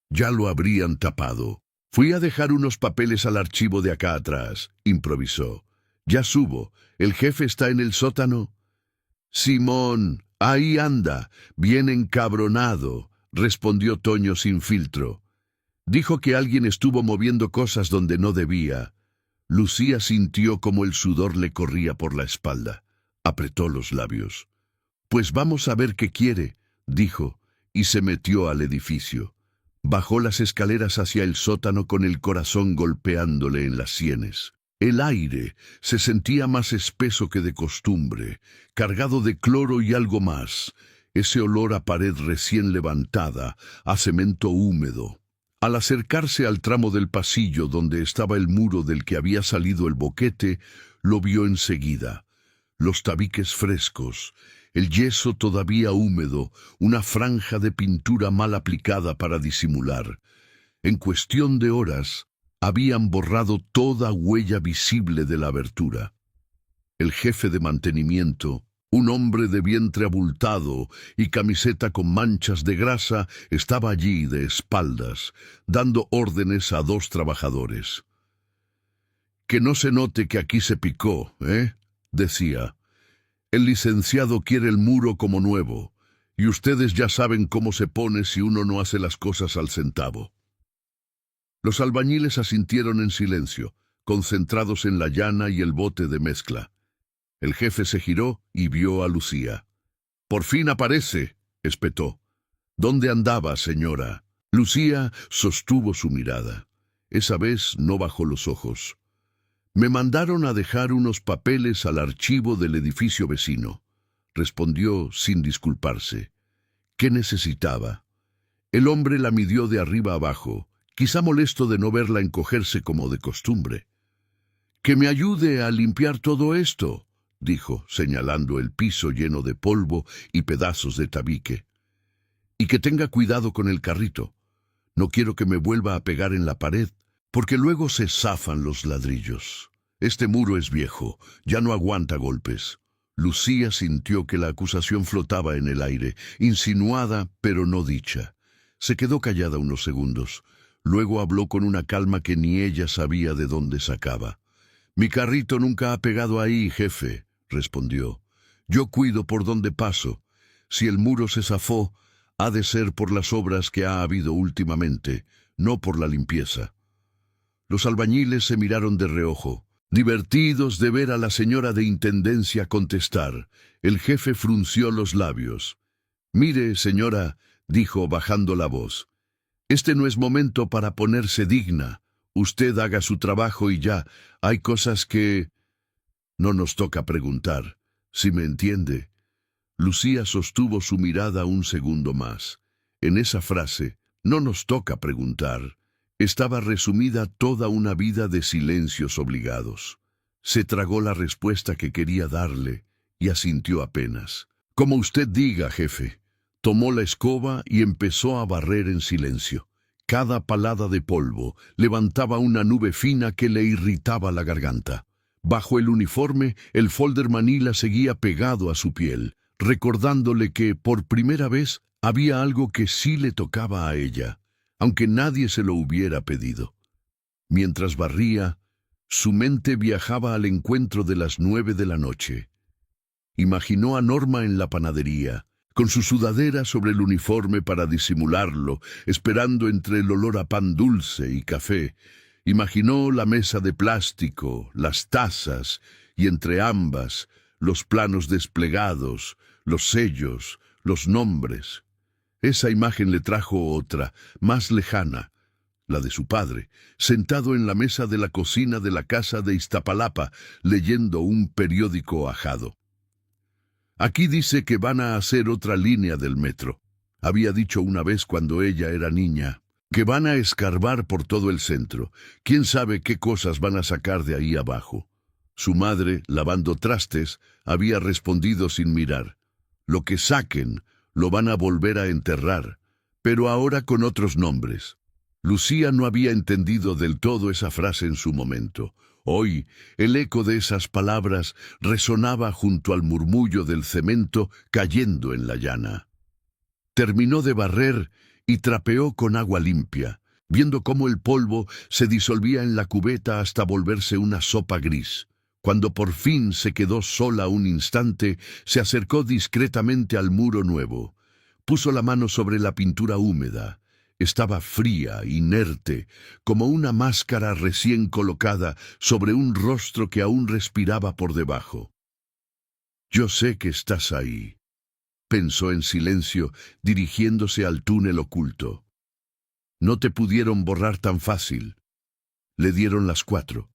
Ya lo habrían tapado. «Fui a dejar unos papeles al archivo de acá atrás», improvisó. «Ya subo. ¿El jefe está en el sótano?». «Simón, ahí anda, bien encabronado», respondió Toño sin filtro. «Dijo que alguien estuvo moviendo cosas donde no debía». Lucía sintió como el sudor le corría por la espalda. Apretó los labios. «Pues vamos a ver qué quiere», dijo, y se metió al edificio. Bajó las escaleras hacia el sótano con el corazón golpeándole en las sienes. El aire se sentía más espeso que de costumbre, cargado de cloro y algo más, ese olor a pared recién levantada, a cemento húmedo. Al acercarse al tramo del pasillo donde estaba el muro del que había salido el boquete, lo vio enseguida. Los tabiques frescos, el yeso todavía húmedo, una franja de pintura mal aplicada para disimular. En cuestión de horas, habían borrado toda huella visible de la abertura. El jefe de mantenimiento, un hombre de vientre abultado y camiseta con manchas de grasa, estaba allí de espaldas, dando órdenes a 2 trabajadores. «Que no se note que aquí se picó, decía. «El licenciado quiere el muro como nuevo, y ustedes ya saben cómo se pone si uno no hace las cosas al centavo». Los albañiles asintieron en silencio, concentrados en la llana y el bote de mezcla. El jefe se giró y vio a Lucía. «Por fin aparece», espetó. «¿Dónde andaba, señora?». Lucía sostuvo su mirada. Esa vez no bajó los ojos. «Me mandaron a dejar unos papeles al archivo del edificio vecino», respondió sin disculparse. «¿Qué necesitaba?». El hombre la midió de arriba abajo, quizá molesto de no verla encogerse como de costumbre. «Que me ayude a limpiar todo esto», dijo, señalando el piso lleno de polvo y pedazos de tabique. «Y que tenga cuidado con el carrito. No quiero que me vuelva a pegar en la pared, porque luego se zafan los ladrillos. Este muro es viejo, ya no aguanta golpes». Lucía sintió que la acusación flotaba en el aire, insinuada pero no dicha. Se quedó callada unos segundos. Luego habló con una calma que ni ella sabía de dónde sacaba. «Mi carrito nunca ha pegado ahí, jefe», respondió. «Yo cuido por donde paso. Si el muro se zafó, ha de ser por las obras que ha habido últimamente, no por la limpieza». Los albañiles se miraron de reojo, divertidos de ver a la señora de Intendencia contestar. El jefe frunció los labios. «Mire, señora», dijo bajando la voz, «este no es momento para ponerse digna. Usted haga su trabajo y ya. Hay cosas que no nos toca preguntar, si me entiende». Lucía sostuvo su mirada un segundo más. En esa frase, «no nos toca preguntar», estaba resumida toda una vida de silencios obligados. Se tragó la respuesta que quería darle y asintió apenas. «Como usted diga, jefe». Tomó la escoba y empezó a barrer en silencio. Cada palada de polvo levantaba una nube fina que le irritaba la garganta. Bajo el uniforme, el folder manila seguía pegado a su piel, recordándole que, por primera vez, había algo que sí le tocaba a ella, aunque nadie se lo hubiera pedido. Mientras barría, su mente viajaba al encuentro de las 9 de la noche. Imaginó a Norma en la panadería, con su sudadera sobre el uniforme para disimularlo, esperando entre el olor a pan dulce y café. Imaginó la mesa de plástico, las tazas, y entre ambas, los planos desplegados, los sellos, los nombres. Esa imagen le trajo otra, más lejana, la de su padre, sentado en la mesa de la cocina de la casa de Iztapalapa, leyendo un periódico ajado. «Aquí dice que van a hacer otra línea del metro», había dicho una vez cuando ella era niña, «que van a escarbar por todo el centro. ¿Quién sabe qué cosas van a sacar de ahí abajo?». Su madre, lavando trastes, había respondido sin mirar: «Lo que saquen, lo van a volver a enterrar, pero ahora con otros nombres». Lucía no había entendido del todo esa frase en su momento. Hoy, el eco de esas palabras resonaba junto al murmullo del cemento cayendo en la llana. Terminó de barrer y trapeó con agua limpia, viendo cómo el polvo se disolvía en la cubeta hasta volverse una sopa gris. Cuando por fin se quedó sola un instante, se acercó discretamente al muro nuevo. Puso la mano sobre la pintura húmeda. Estaba fría, inerte, como una máscara recién colocada sobre un rostro que aún respiraba por debajo. «Yo sé que estás ahí», pensó en silencio, dirigiéndose al túnel oculto. «No te pudieron borrar tan fácil». Le dieron las 4,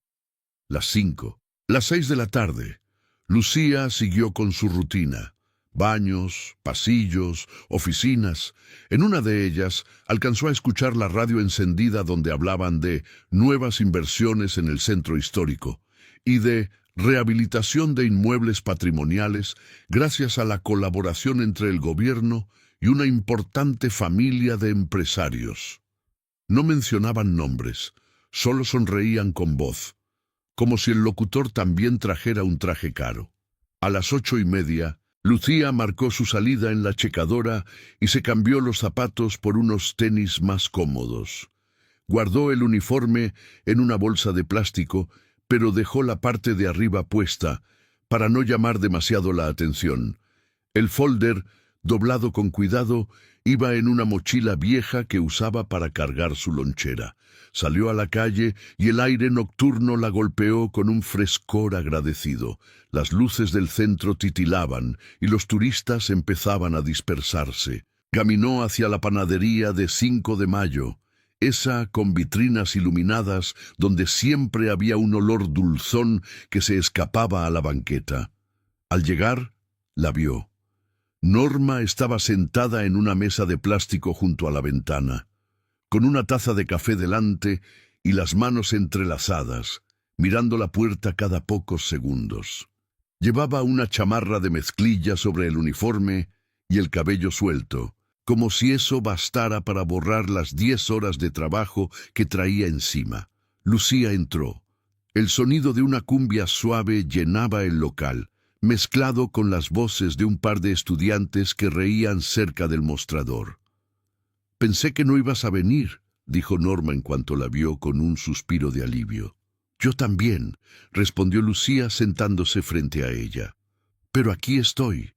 las 5, las 6 de la tarde. Lucía siguió con su rutina. Baños, pasillos, oficinas. En una de ellas alcanzó a escuchar la radio encendida donde hablaban de nuevas inversiones en el centro histórico y de rehabilitación de inmuebles patrimoniales gracias a la colaboración entre el gobierno y una importante familia de empresarios. No mencionaban nombres, solo sonreían con voz, como si el locutor también trajera un traje caro. A las 8:30, Lucía marcó su salida en la checadora y se cambió los zapatos por unos tenis más cómodos. Guardó el uniforme en una bolsa de plástico, pero dejó la parte de arriba puesta para no llamar demasiado la atención. El folder, doblado con cuidado, iba en una mochila vieja que usaba para cargar su lonchera. Salió a la calle y el aire nocturno la golpeó con un frescor agradecido. Las luces del centro titilaban y los turistas empezaban a dispersarse. Caminó hacia la panadería de 5 de Mayo, esa con vitrinas iluminadas donde siempre había un olor dulzón que se escapaba a la banqueta. Al llegar, la vio. Norma estaba sentada en una mesa de plástico junto a la ventana, con una taza de café delante y las manos entrelazadas, mirando la puerta cada pocos segundos. Llevaba una chamarra de mezclilla sobre el uniforme y el cabello suelto, como si eso bastara para borrar las 10 horas de trabajo que traía encima. Lucía entró. El sonido de una cumbia suave llenaba el local, mezclado con las voces de un par de estudiantes que reían cerca del mostrador. «Pensé que no ibas a venir», dijo Norma en cuanto la vio con un suspiro de alivio. «Yo también», respondió Lucía sentándose frente a ella. «Pero aquí estoy».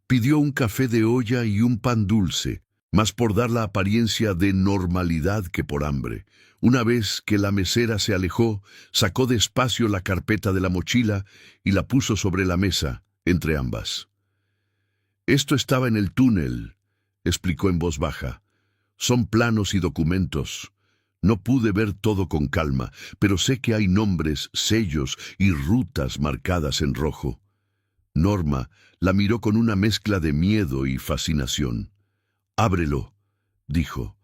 Pidió un café de olla y un pan dulce, más por dar la apariencia de normalidad que por hambre. Una vez que la mesera se alejó, sacó despacio la carpeta de la mochila y la puso sobre la mesa, entre ambas. «Esto estaba en el túnel», explicó en voz baja. «Son planos y documentos. No pude ver todo con calma, pero sé que hay nombres, sellos y rutas marcadas en rojo». Norma la miró con una mezcla de miedo y fascinación. «Ábrelo», dijo.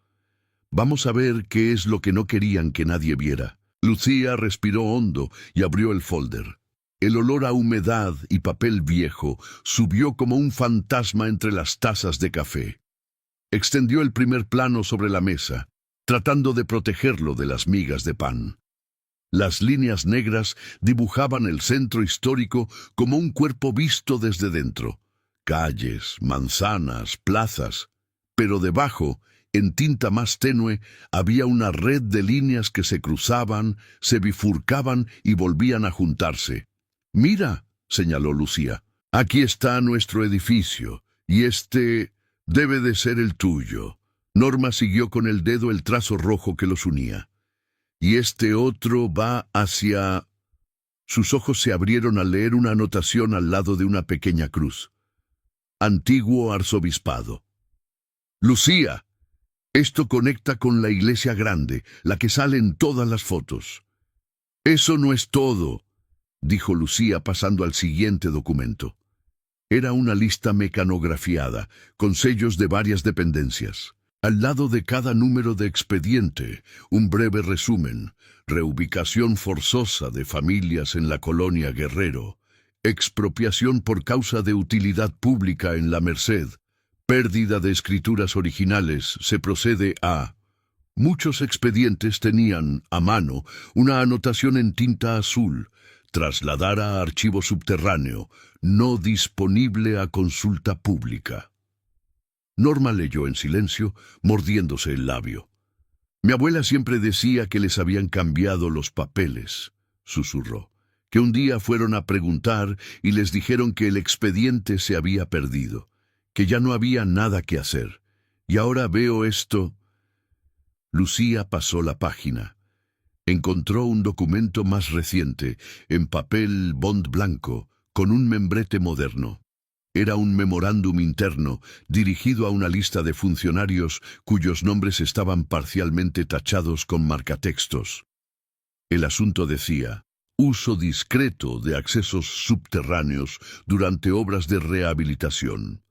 «Vamos a ver qué es lo que no querían que nadie viera». Lucía respiró hondo y abrió el folder. El olor a humedad y papel viejo subió como un fantasma entre las tazas de café. Extendió el primer plano sobre la mesa, tratando de protegerlo de las migas de pan. Las líneas negras dibujaban el centro histórico como un cuerpo visto desde dentro. Calles, manzanas, plazas. Pero debajo, en tinta más tenue, había una red de líneas que se cruzaban, se bifurcaban y volvían a juntarse. «Mira», señaló Lucía, «aquí está nuestro edificio, y este debe de ser el tuyo». Norma siguió con el dedo el trazo rojo que los unía. «Y este otro va hacia...» Sus ojos se abrieron al leer una anotación al lado de una pequeña cruz. «Antiguo arzobispado». «Lucía, esto conecta con la iglesia grande, la que sale en todas las fotos». «Eso no es todo», dijo Lucía pasando al siguiente documento. Era una lista mecanografiada, con sellos de varias dependencias. Al lado de cada número de expediente, un breve resumen: reubicación forzosa de familias en la colonia Guerrero, expropiación por causa de utilidad pública en La Merced, pérdida de escrituras originales, se procede a... Muchos expedientes tenían, a mano, una anotación en tinta azul: trasladar a archivo subterráneo, no disponible a consulta pública. Norma leyó en silencio, mordiéndose el labio. «Mi abuela siempre decía que les habían cambiado los papeles», susurró, «que un día fueron a preguntar y les dijeron que el expediente se había perdido, que ya no había nada que hacer. Y ahora veo esto». Lucía pasó la página. Encontró un documento más reciente, en papel bond blanco, con un membrete moderno. Era un memorándum interno dirigido a una lista de funcionarios cuyos nombres estaban parcialmente tachados con marcatextos. El asunto decía: uso discreto de accesos subterráneos durante obras de rehabilitación.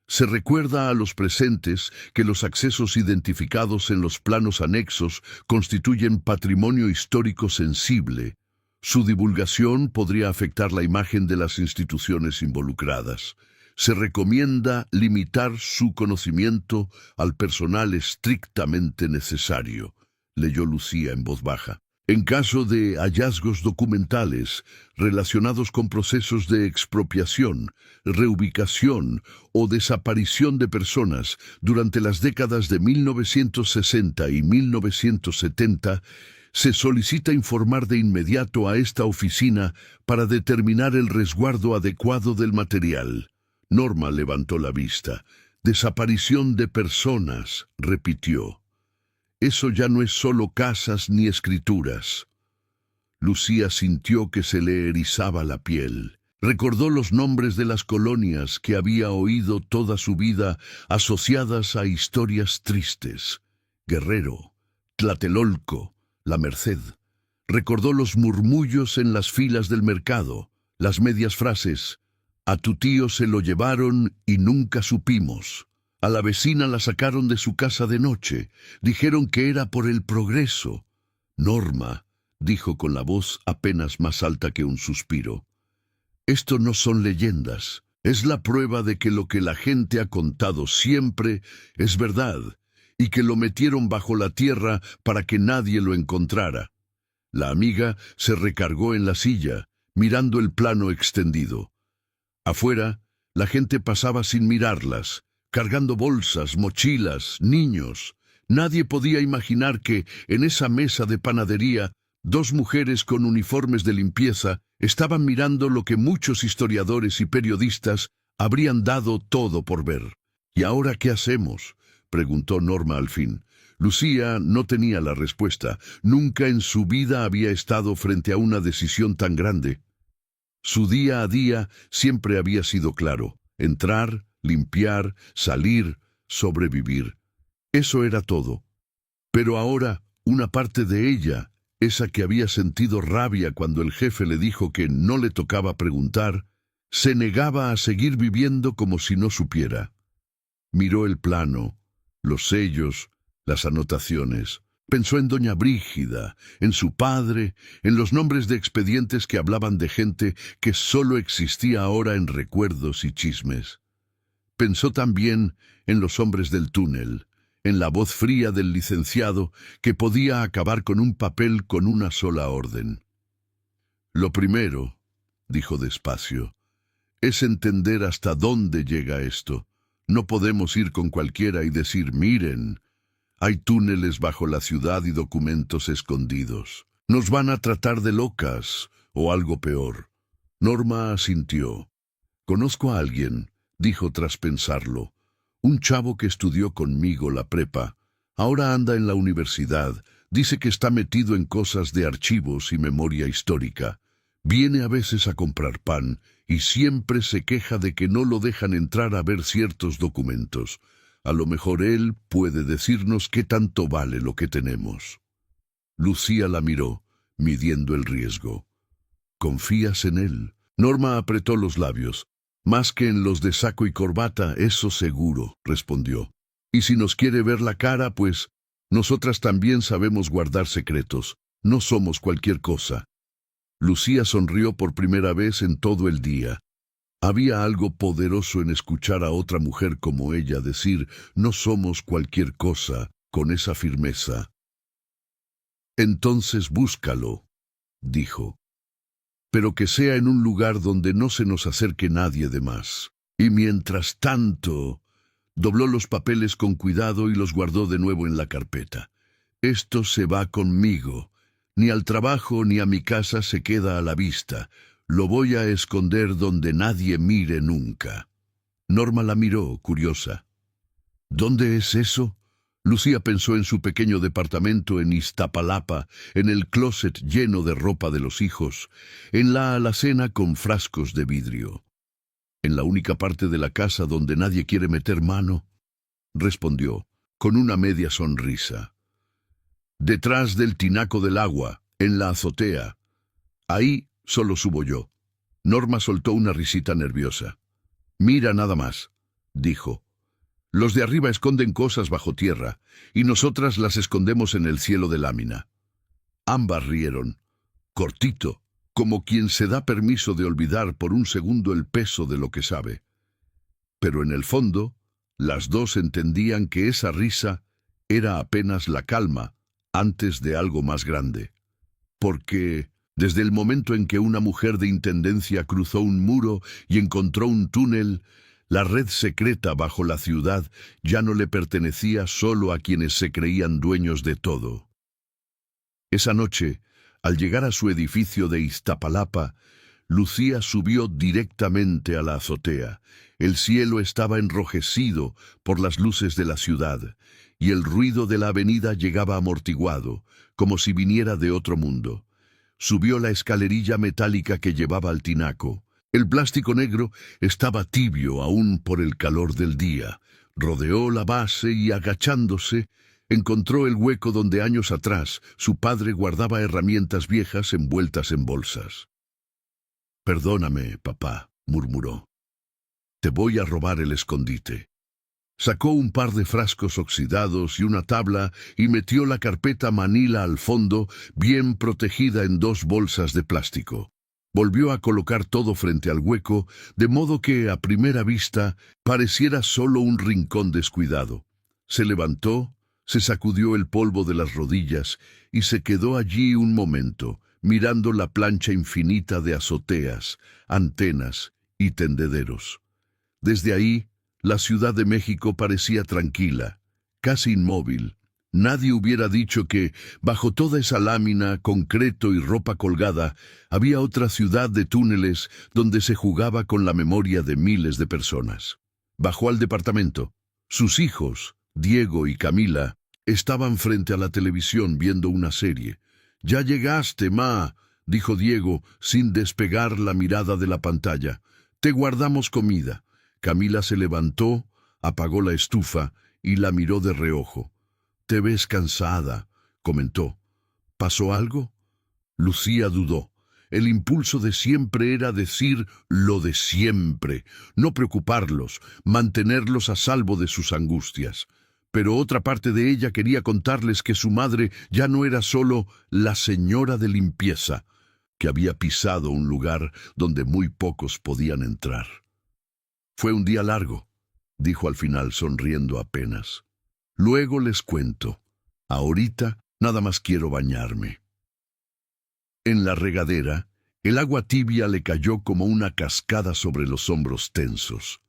Se recuerda a los presentes que los accesos identificados en los planos anexos constituyen patrimonio histórico sensible. Su divulgación podría afectar la imagen de las instituciones involucradas. Se recomienda limitar su conocimiento al personal estrictamente necesario, leyó Lucía en voz baja. En caso de hallazgos documentales relacionados con procesos de expropiación, reubicación o desaparición de personas durante las décadas de 1960 y 1970, se solicita informar de inmediato a esta oficina para determinar el resguardo adecuado del material. Norma levantó la vista. «Desaparición de personas», repitió. «Eso ya no es solo casas ni escrituras». Lucía sintió que se le erizaba la piel. Recordó los nombres de las colonias que había oído toda su vida asociadas a historias tristes: Guerrero, Tlatelolco, La Merced. Recordó los murmullos en las filas del mercado, las medias frases: «A tu tío se lo llevaron y nunca supimos». A la vecina la sacaron de su casa de noche. Dijeron que era por el progreso. Norma dijo con la voz apenas más alta que un suspiro. Esto no son leyendas, es la prueba de que lo que la gente ha contado siempre es verdad, y que lo metieron bajo la tierra para que nadie lo encontrara. La amiga se recargó en la silla, mirando el plano extendido. Afuera, la gente pasaba sin mirarlas, cargando bolsas, mochilas, niños. Nadie podía imaginar que, en esa mesa de panadería, dos mujeres con uniformes de limpieza estaban mirando lo que muchos historiadores y periodistas habrían dado todo por ver. ¿Y ahora qué hacemos?, preguntó Norma al fin. Lucía no tenía la respuesta. Nunca en su vida había estado frente a una decisión tan grande. Su día a día siempre había sido claro: entrar, limpiar, salir, sobrevivir. Eso era todo. Pero ahora, una parte de ella, esa que había sentido rabia cuando el jefe le dijo que no le tocaba preguntar, se negaba a seguir viviendo como si no supiera. Miró el plano, los sellos, las anotaciones. Pensó en doña Brígida, en su padre, en los nombres de expedientes que hablaban de gente que solo existía ahora en recuerdos y chismes. Pensó también en los hombres del túnel, en la voz fría del licenciado que podía acabar con un papel con una sola orden. Lo primero, dijo despacio, es entender hasta dónde llega esto. No podemos ir con cualquiera y decir: miren, hay túneles bajo la ciudad y documentos escondidos. Nos van a tratar de locas, o algo peor. Norma asintió. Conozco a alguien, dijo tras pensarlo. Un chavo que estudió conmigo la prepa. Ahora anda en la universidad. Dice que está metido en cosas de archivos y memoria histórica. Viene a veces a comprar pan y siempre se queja de que no lo dejan entrar a ver ciertos documentos. A lo mejor él puede decirnos qué tanto vale lo que tenemos. Lucía la miró, midiendo el riesgo. ¿Confías en él? Norma apretó los labios. Más que en los de saco y corbata, eso seguro, respondió. Y si nos quiere ver la cara, pues, nosotras también sabemos guardar secretos. No somos cualquier cosa. Lucía sonrió por primera vez en todo el día. Había algo poderoso en escuchar a otra mujer como ella decir: no somos cualquier cosa, con esa firmeza. Entonces búscalo, dijo. Pero que sea en un lugar donde no se nos acerque nadie de más. Y mientras tanto, dobló los papeles con cuidado y los guardó de nuevo en la carpeta. Esto se va conmigo. Ni al trabajo ni a mi casa se queda a la vista. Lo voy a esconder donde nadie mire nunca. Norma la miró, curiosa. ¿Dónde es eso? Lucía pensó en su pequeño departamento en Iztapalapa, en el closet lleno de ropa de los hijos, en la alacena con frascos de vidrio. En la única parte de la casa donde nadie quiere meter mano, respondió, con una media sonrisa. Detrás del tinaco del agua, en la azotea. Ahí solo subo yo. Norma soltó una risita nerviosa. Mira nada más, dijo. Los de arriba esconden cosas bajo tierra, y nosotras las escondemos en el cielo de lámina. Ambas rieron, cortito, como quien se da permiso de olvidar por un segundo el peso de lo que sabe. Pero en el fondo, las dos entendían que esa risa era apenas la calma antes de algo más grande. Porque, desde el momento en que una mujer de intendencia cruzó un muro y encontró un túnel, la red secreta bajo la ciudad ya no le pertenecía solo a quienes se creían dueños de todo. Esa noche, al llegar a su edificio de Iztapalapa, Lucía subió directamente a la azotea. El cielo estaba enrojecido por las luces de la ciudad, y el ruido de la avenida llegaba amortiguado, como si viniera de otro mundo. Subió la escalerilla metálica que llevaba al tinaco. El plástico negro estaba tibio aún por el calor del día. Rodeó la base y, agachándose, encontró el hueco donde años atrás su padre guardaba herramientas viejas envueltas en bolsas. «Perdóname, papá», murmuró. «Te voy a robar el escondite». Sacó un par de frascos oxidados y una tabla y metió la carpeta Manila al fondo, bien protegida en 2 bolsas de plástico. Volvió a colocar todo frente al hueco, de modo que, a primera vista, pareciera solo un rincón descuidado. Se levantó, se sacudió el polvo de las rodillas y se quedó allí un momento, mirando la plancha infinita de azoteas, antenas y tendederos. Desde ahí, la Ciudad de México parecía tranquila, casi inmóvil. Nadie hubiera dicho que, bajo toda esa lámina, concreto y ropa colgada, había otra ciudad de túneles donde se jugaba con la memoria de miles de personas. Bajó al departamento. Sus hijos, Diego y Camila, estaban frente a la televisión viendo una serie. «Ya llegaste, ma», dijo Diego, sin despegar la mirada de la pantalla. «Te guardamos comida». Camila se levantó, apagó la estufa y la miró de reojo. «Te ves cansada», comentó. «¿Pasó algo?» Lucía dudó. El impulso de siempre era decir lo de siempre, no preocuparlos, mantenerlos a salvo de sus angustias. Pero otra parte de ella quería contarles que su madre ya no era solo la señora de limpieza, que había pisado un lugar donde muy pocos podían entrar. «Fue un día largo», dijo al final sonriendo apenas. «Luego les cuento. Ahorita nada más quiero bañarme». En la regadera, el agua tibia le cayó como una cascada sobre los hombros tensos.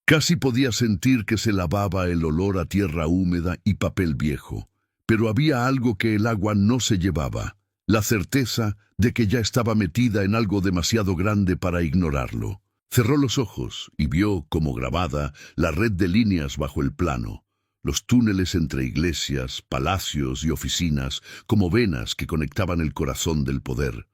Casi podía sentir que se lavaba el olor a tierra húmeda y papel viejo, pero había algo que el agua no se llevaba, la certeza de que ya estaba metida en algo demasiado grande para ignorarlo. Cerró los ojos y vio, como grabada, la red de líneas bajo el plano, los túneles entre iglesias, palacios y oficinas, como venas que conectaban el corazón del poder.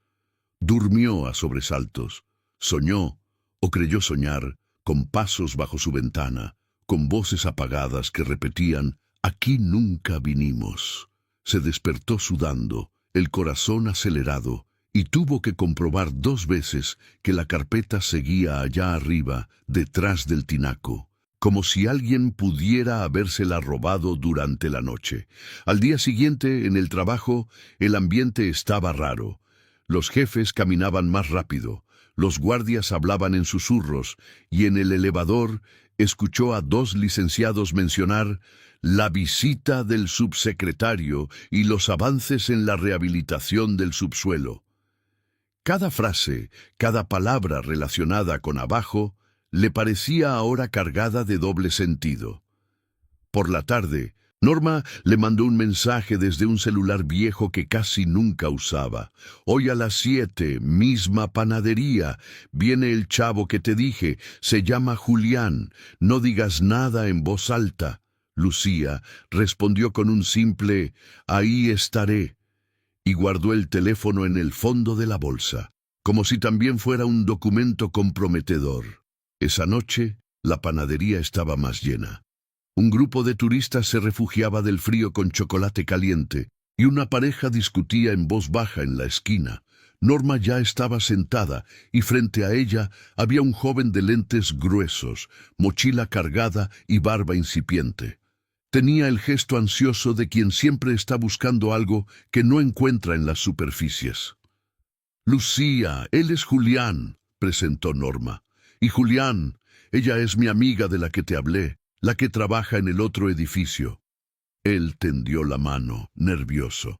Durmió a sobresaltos, soñó, o creyó soñar, con pasos bajo su ventana, con voces apagadas que repetían, «Aquí nunca vinimos». Se despertó sudando, el corazón acelerado, y tuvo que comprobar 2 veces que la carpeta seguía allá arriba, detrás del tinaco, como si alguien pudiera habérsela robado durante la noche. Al día siguiente, en el trabajo, el ambiente estaba raro. Los jefes caminaban más rápido, los guardias hablaban en susurros, y en el elevador escuchó a 2 licenciados mencionar la visita del subsecretario y los avances en la rehabilitación del subsuelo. Cada frase, cada palabra relacionada con abajo, le parecía ahora cargada de doble sentido. Por la tarde, Norma le mandó un mensaje desde un celular viejo que casi nunca usaba. «Hoy a las 7, misma panadería. Viene el chavo que te dije. Se llama Julián. No digas nada en voz alta». Lucía respondió con un simple «Ahí estaré» y guardó el teléfono en el fondo de la bolsa, como si también fuera un documento comprometedor. Esa noche, la panadería estaba más llena. Un grupo de turistas se refugiaba del frío con chocolate caliente, y una pareja discutía en voz baja en la esquina. Norma ya estaba sentada, y frente a ella había un joven de lentes gruesos, mochila cargada y barba incipiente. Tenía el gesto ansioso de quien siempre está buscando algo que no encuentra en las superficies. «Lucía, él es Julián», presentó Norma. «Y Julián, ella es mi amiga de la que te hablé, la que trabaja en el otro edificio». Él tendió la mano, nervioso.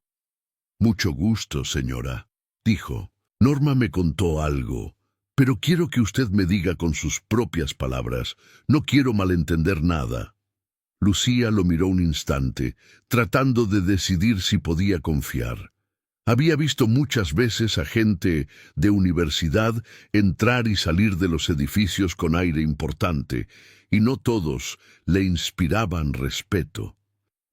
«Mucho gusto, señora», dijo. «Norma me contó algo, pero quiero que usted me diga con sus propias palabras. No quiero malentender nada». Lucía lo miró un instante, tratando de decidir si podía confiar. Había visto muchas veces a gente de universidad entrar y salir de los edificios con aire importante, y no todos le inspiraban respeto.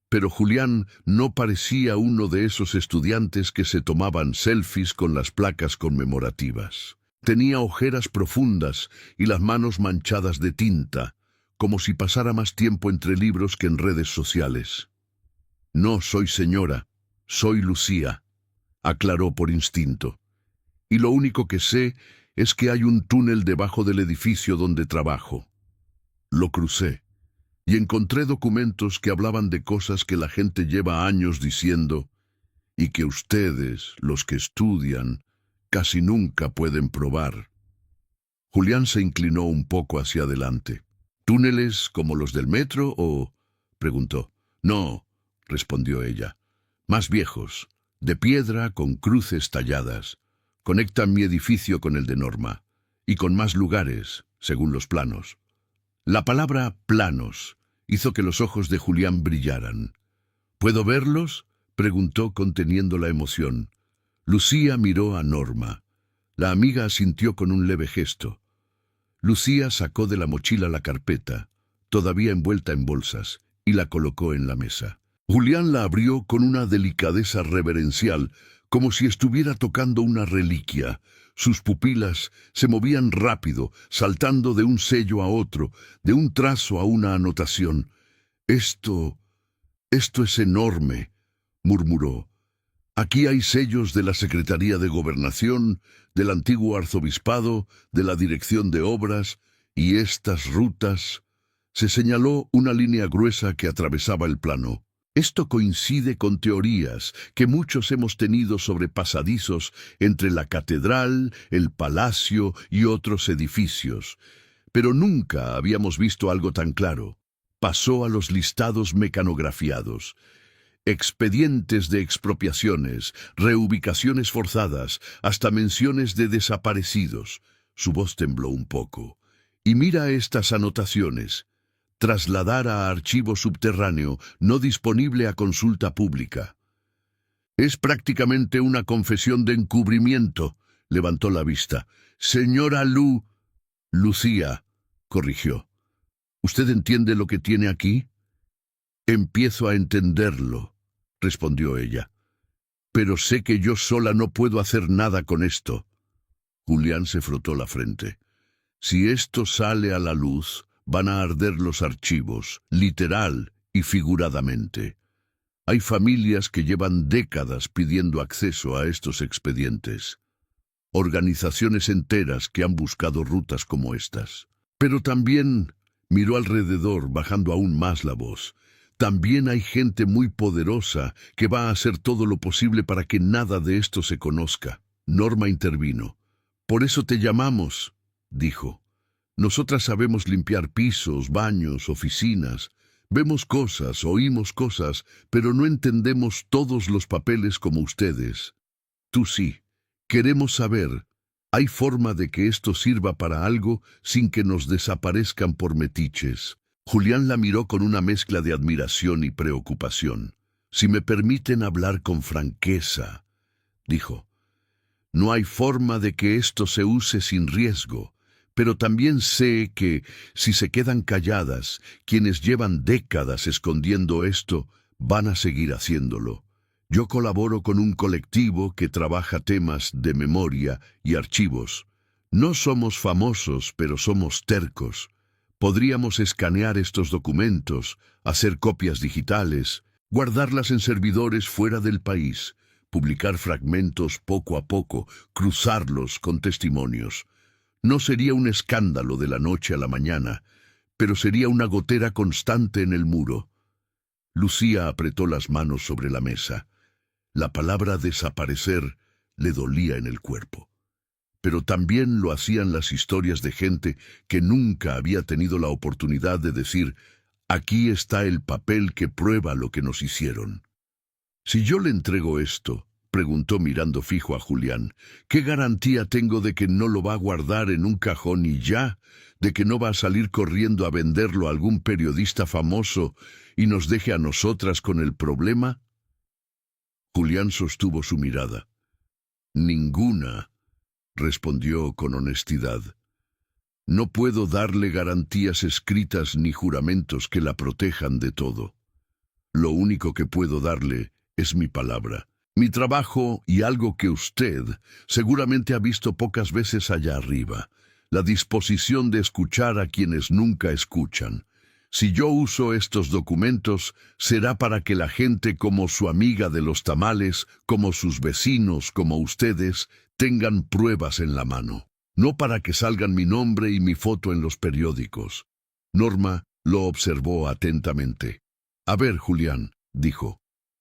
Pero Julián no parecía uno de esos estudiantes que se tomaban selfies con las placas conmemorativas. Tenía ojeras profundas y las manos manchadas de tinta, como si pasara más tiempo entre libros que en redes sociales. «No soy señora, soy Lucía», aclaró por instinto. «Y lo único que sé es que hay un túnel debajo del edificio donde trabajo. Lo crucé. y encontré documentos que hablaban de cosas que la gente lleva años diciendo y que ustedes, los que estudian, casi nunca pueden probar. Julián se inclinó un poco hacia adelante. ¿Túneles como los del metro o...? Preguntó. No, respondió ella. Más viejos, de piedra con cruces talladas. Conectan mi edificio con el de Norma, y con más lugares, según los planos. La palabra planos hizo que los ojos de Julián brillaran. ¿Puedo verlos?, preguntó conteniendo la emoción. Lucía miró a Norma. La amiga asintió con un leve gesto. Lucía sacó de la mochila la carpeta, todavía envuelta en bolsas, y la colocó en la mesa. Julián la abrió con una delicadeza reverencial, como si estuviera tocando una reliquia. Sus pupilas se movían rápido, saltando de un sello a otro, de un trazo a una anotación. Esto es enorme, murmuró. Aquí hay sellos de la Secretaría de Gobernación, del antiguo arzobispado, de la Dirección de Obras, y estas rutas. Se señaló una línea gruesa que atravesaba el plano. Esto coincide con teorías que muchos hemos tenido sobre pasadizos entre la catedral, el palacio y otros edificios. Pero nunca habíamos visto algo tan claro. Pasó a los listados mecanografiados. Expedientes de expropiaciones, reubicaciones forzadas, hasta menciones de desaparecidos. Su voz tembló un poco. Y mira estas anotaciones. Trasladar a archivo subterráneo, no disponible a consulta pública. Es prácticamente una confesión de encubrimiento, levantó la vista. Señora Lucía, corrigió. ¿Usted entiende lo que tiene aquí? Empiezo a entenderlo, respondió ella. Pero sé que yo sola no puedo hacer nada con esto. Julián se frotó la frente. Si esto sale a la luz, van a arder los archivos, literal y figuradamente. Hay familias que llevan décadas pidiendo acceso a estos expedientes. Organizaciones enteras que han buscado rutas como estas. Pero también, miró alrededor, bajando aún más la voz, también hay gente muy poderosa que va a hacer todo lo posible para que nada de esto se conozca. Norma intervino. Por eso te llamamos, dijo. Nosotras sabemos limpiar pisos, baños, oficinas. Vemos cosas, oímos cosas, pero no entendemos todos los papeles como ustedes. Tú sí. Queremos saber, ¿hay forma de que esto sirva para algo sin que nos desaparezcan por metiches? Julián la miró con una mezcla de admiración y preocupación. Si me permiten hablar con franqueza, dijo. No hay forma de que esto se use sin riesgo. Pero también sé que, si se quedan calladas, quienes llevan décadas escondiendo esto, van a seguir haciéndolo. Yo colaboro con un colectivo que trabaja temas de memoria y archivos. No somos famosos, pero somos tercos. Podríamos escanear estos documentos, hacer copias digitales, guardarlas en servidores fuera del país, publicar fragmentos poco a poco, cruzarlos con testimonios. No sería un escándalo de la noche a la mañana, pero sería una gotera constante en el muro. Lucía apretó las manos sobre la mesa. La palabra desaparecer le dolía en el cuerpo. Pero también lo hacían las historias de gente que nunca había tenido la oportunidad de decir, aquí está el papel que prueba lo que nos hicieron. Si yo le entrego esto, preguntó mirando fijo a Julián, ¿qué garantía tengo de que no lo va a guardar en un cajón y ya? ¿De que no va a salir corriendo a venderlo a algún periodista famoso y nos deje a nosotras con el problema? Julián sostuvo su mirada. Ninguna, respondió con honestidad. No puedo darle garantías escritas ni juramentos que la protejan de todo. Lo único que puedo darle es mi palabra. Mi trabajo y algo que usted seguramente ha visto pocas veces allá arriba, la disposición de escuchar a quienes nunca escuchan. Si yo uso estos documentos, será para que la gente como su amiga de los tamales, como sus vecinos, como ustedes, tengan pruebas en la mano. No para que salgan mi nombre y mi foto en los periódicos. Norma, Lo observó atentamente. A ver, Julián, dijo,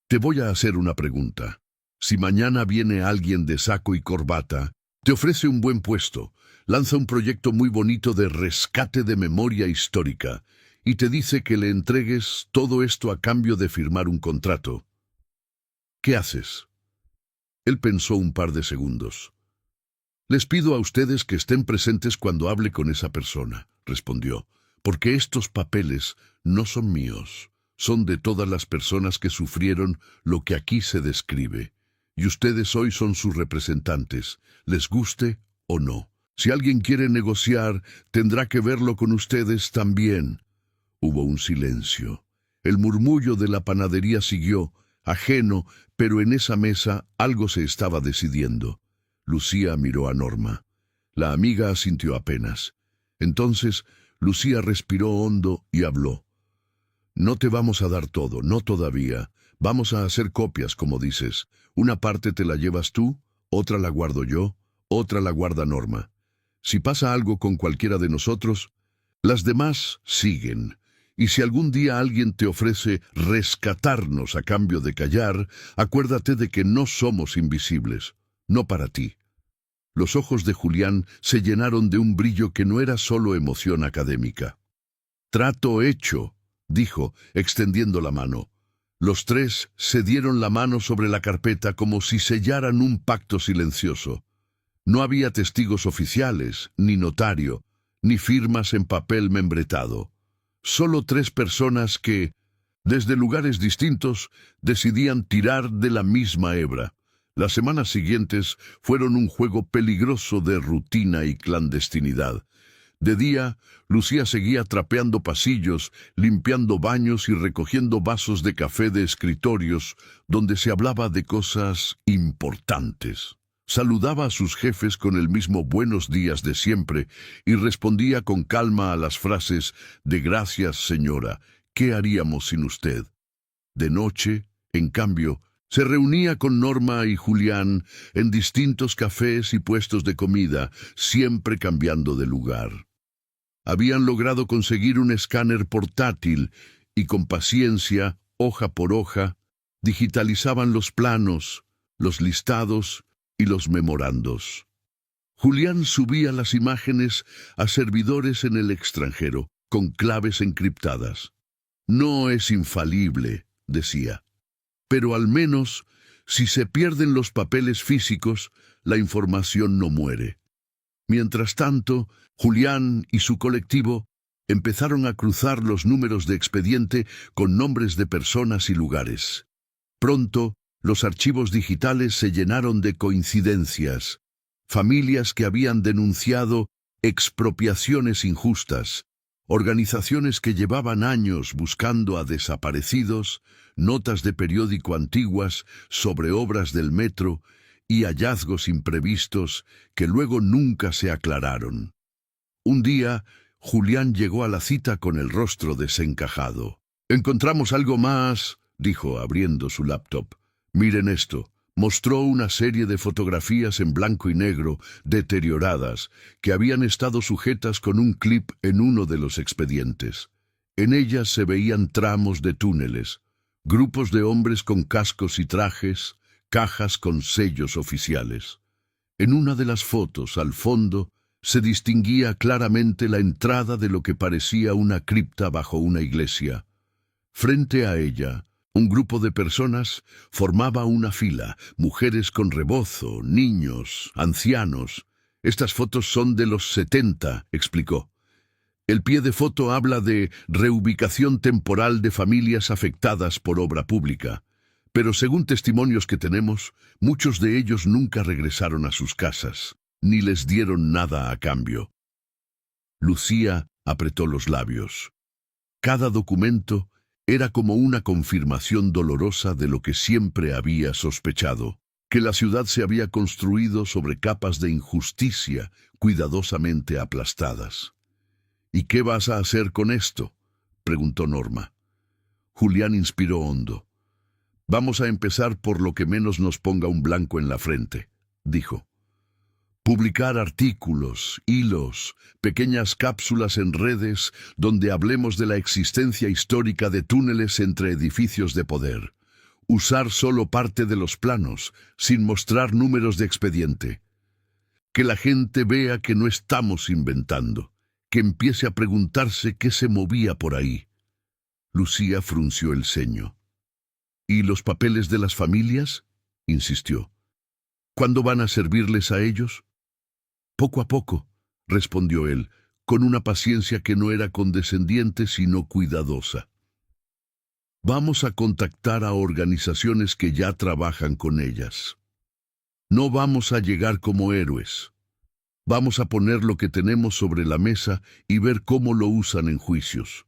te voy a hacer una pregunta. Si mañana viene alguien de saco y corbata, te ofrece un buen puesto, lanza un proyecto muy bonito de rescate de memoria histórica y te dice que le entregues todo esto a cambio de firmar un contrato, ¿qué haces? Él pensó un par de segundos. Les pido a ustedes que estén presentes cuando hable con esa persona, respondió, porque estos papeles no son míos, son de todas las personas que sufrieron lo que aquí se describe, y ustedes hoy son sus representantes, les guste o no. Si alguien quiere negociar, tendrá que verlo con ustedes también. Hubo un silencio. El murmullo de la panadería siguió, ajeno, pero en esa mesa algo se estaba decidiendo. Lucía miró a Norma. La amiga asintió apenas. Entonces, Lucía respiró hondo y habló. No te vamos a dar todo, no todavía. Vamos a hacer copias, como dices. Una parte te la llevas tú, otra la guardo yo, otra la guarda Norma. Si pasa algo con cualquiera de nosotros, las demás siguen. Y si algún día alguien te ofrece rescatarnos a cambio de callar, acuérdate de que no somos invisibles, no para ti. Los ojos de Julián se llenaron de un brillo que no era solo emoción académica. Trato hecho, dijo, extendiendo la mano. Los tres se dieron la mano sobre la carpeta como si sellaran un pacto silencioso. No había testigos oficiales, ni notario, ni firmas en papel membretado. Solo tres personas que, desde lugares distintos, decidían tirar de la misma hebra. Las semanas siguientes fueron un juego peligroso de rutina y clandestinidad. De día, Lucía seguía trapeando pasillos, limpiando baños y recogiendo vasos de café de escritorios donde se hablaba de cosas importantes. Saludaba a sus jefes con el mismo buenos días de siempre y respondía con calma a las frases de gracias, señora, ¿qué haríamos sin usted? De noche, en cambio, se reunía con Norma y Julián en distintos cafés y puestos de comida, siempre cambiando de lugar. Habían logrado conseguir un escáner portátil y con paciencia, hoja por hoja, digitalizaban los planos, los listados y los memorandos. Julián subía las imágenes a servidores en el extranjero, con claves encriptadas. No es infalible, decía, pero al menos, si se pierden los papeles físicos, la información no muere. Mientras tanto, Julián y su colectivo empezaron a cruzar los números de expediente con nombres de personas y lugares. Pronto, los archivos digitales se llenaron de coincidencias, familias que habían denunciado expropiaciones injustas, organizaciones que llevaban años buscando a desaparecidos, notas de periódico antiguas sobre obras del metro y hallazgos imprevistos que luego nunca se aclararon. Un día, Julián llegó a la cita con el rostro desencajado. «Encontramos algo más», dijo abriendo su laptop. «Miren esto». Mostró una serie de fotografías en blanco y negro, deterioradas, que habían estado sujetas con un clip en uno de los expedientes. En ellas se veían tramos de túneles, grupos de hombres con cascos y trajes, cajas con sellos oficiales. En una de las fotos, al fondo, se distinguía claramente la entrada de lo que parecía una cripta bajo una iglesia. Frente a ella, un grupo de personas formaba una fila, mujeres con rebozo, niños, ancianos. Estas fotos son de los 70, explicó. El pie de foto habla de reubicación temporal de familias afectadas por obra pública. Pero según testimonios que tenemos, muchos de ellos nunca regresaron a sus casas, ni les dieron nada a cambio. Lucía apretó los labios. Cada documento era como una confirmación dolorosa de lo que siempre había sospechado, que la ciudad se había construido sobre capas de injusticia cuidadosamente aplastadas. «¿Y qué vas a hacer con esto?», preguntó Norma. Julián inspiró hondo. «Vamos a empezar por lo que menos nos ponga un blanco en la frente», dijo. Publicar artículos, hilos, pequeñas cápsulas en redes donde hablemos de la existencia histórica de túneles entre edificios de poder. Usar solo parte de los planos, sin mostrar números de expediente. Que la gente vea que no estamos inventando, que empiece a preguntarse qué se movía por ahí. Lucía frunció el ceño. ¿Y los papeles de las familias?, insistió. ¿Cuándo van a servirles a ellos? Poco a poco, respondió él, con una paciencia que no era condescendiente sino cuidadosa. Vamos a contactar a organizaciones que ya trabajan con ellas. No vamos a llegar como héroes. Vamos a poner lo que tenemos sobre la mesa y ver cómo lo usan en juicios.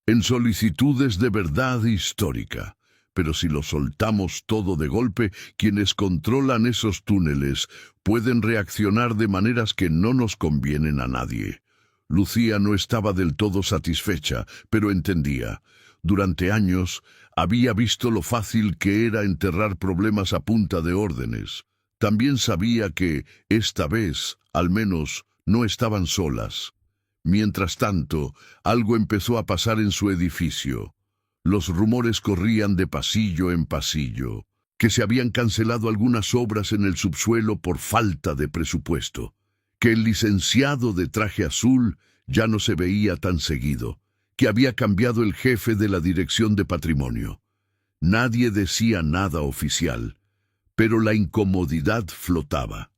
En solicitudes de verdad histórica. Pero si lo soltamos todo de golpe, quienes controlan esos túneles pueden reaccionar de maneras que no nos convienen a nadie. Lucía no estaba del todo satisfecha, pero entendía. Durante años había visto lo fácil que era enterrar problemas a punta de órdenes. También sabía que, esta vez, al menos, no estaban solas. Mientras tanto, algo empezó a pasar en su edificio. Los rumores corrían de pasillo en pasillo, que se habían cancelado algunas obras en el subsuelo por falta de presupuesto, que el licenciado de traje azul ya no se veía tan seguido, que había cambiado el jefe de la dirección de patrimonio. Nadie decía nada oficial, pero la incomodidad flotaba.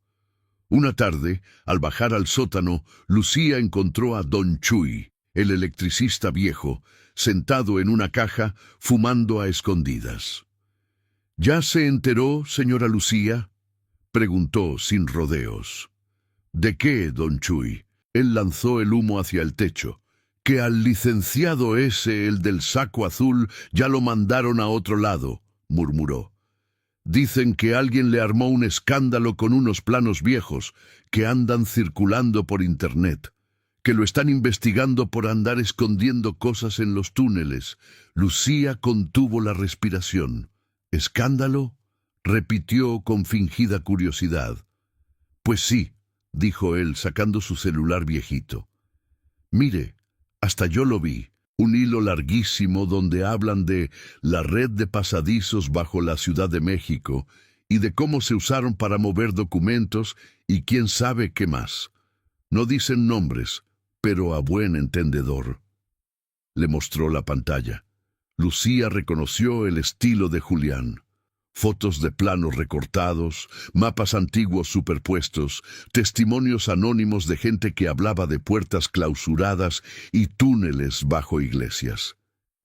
Una tarde, al bajar al sótano, Lucía encontró a Don Chuy, el electricista viejo, sentado en una caja, fumando a escondidas. ¿Ya se enteró, señora Lucía?, preguntó sin rodeos. ¿De qué, don Chuy? Él lanzó el humo hacia el techo. Que al licenciado ese, el del saco azul, ya lo mandaron a otro lado, murmuró. Dicen que alguien le armó un escándalo con unos planos viejos que andan circulando por internet, que lo están investigando por andar escondiendo cosas en los túneles. Lucía contuvo la respiración. ¿Escándalo?, repitió con fingida curiosidad. Pues sí, dijo él, sacando su celular viejito. Mire, hasta yo lo vi. Un hilo larguísimo donde hablan de la red de pasadizos bajo la Ciudad de México y de cómo se usaron para mover documentos y quién sabe qué más. No dicen nombres, pero a buen entendedor. Le mostró la pantalla. Lucía reconoció el estilo de Julián. Fotos de planos recortados, mapas antiguos superpuestos, testimonios anónimos de gente que hablaba de puertas clausuradas y túneles bajo iglesias.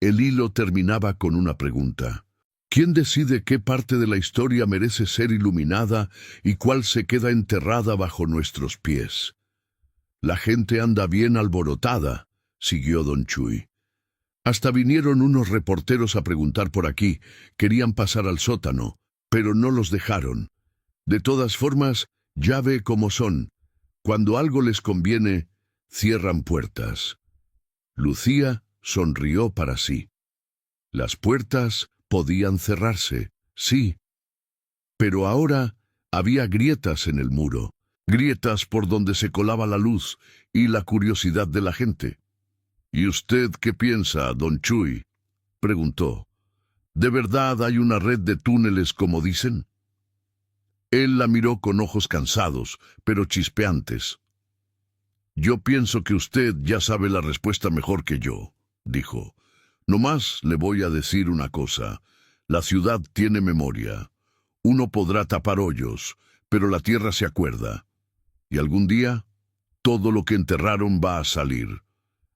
El hilo terminaba con una pregunta. ¿Quién decide qué parte de la historia merece ser iluminada y cuál se queda enterrada bajo nuestros pies? La gente anda bien alborotada, siguió don Chuy. Hasta vinieron unos reporteros a preguntar por aquí, querían pasar al sótano, pero no los dejaron. De todas formas, ya ve cómo son. Cuando algo les conviene, cierran puertas. Lucía sonrió para sí. Las puertas podían cerrarse, sí. Pero ahora había grietas en el muro, grietas por donde se colaba la luz y la curiosidad de la gente. ¿Y usted qué piensa, don Chuy?, preguntó. ¿De verdad hay una red de túneles como dicen? Él la miró con ojos cansados, pero chispeantes. Yo pienso que usted ya sabe la respuesta mejor que yo, dijo. Nomás le voy a decir una cosa. La ciudad tiene memoria. Uno podrá tapar hoyos, pero la tierra se acuerda. Y algún día, todo lo que enterraron va a salir.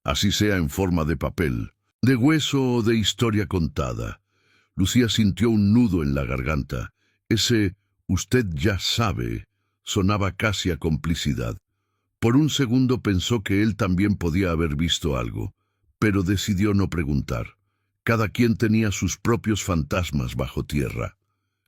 Así sea en forma de papel, de hueso o de historia contada. Lucía sintió un nudo en la garganta. Ese «usted ya sabe» sonaba casi a complicidad. Por un segundo pensó que él también podía haber visto algo, pero decidió no preguntar. Cada quien tenía sus propios fantasmas bajo tierra.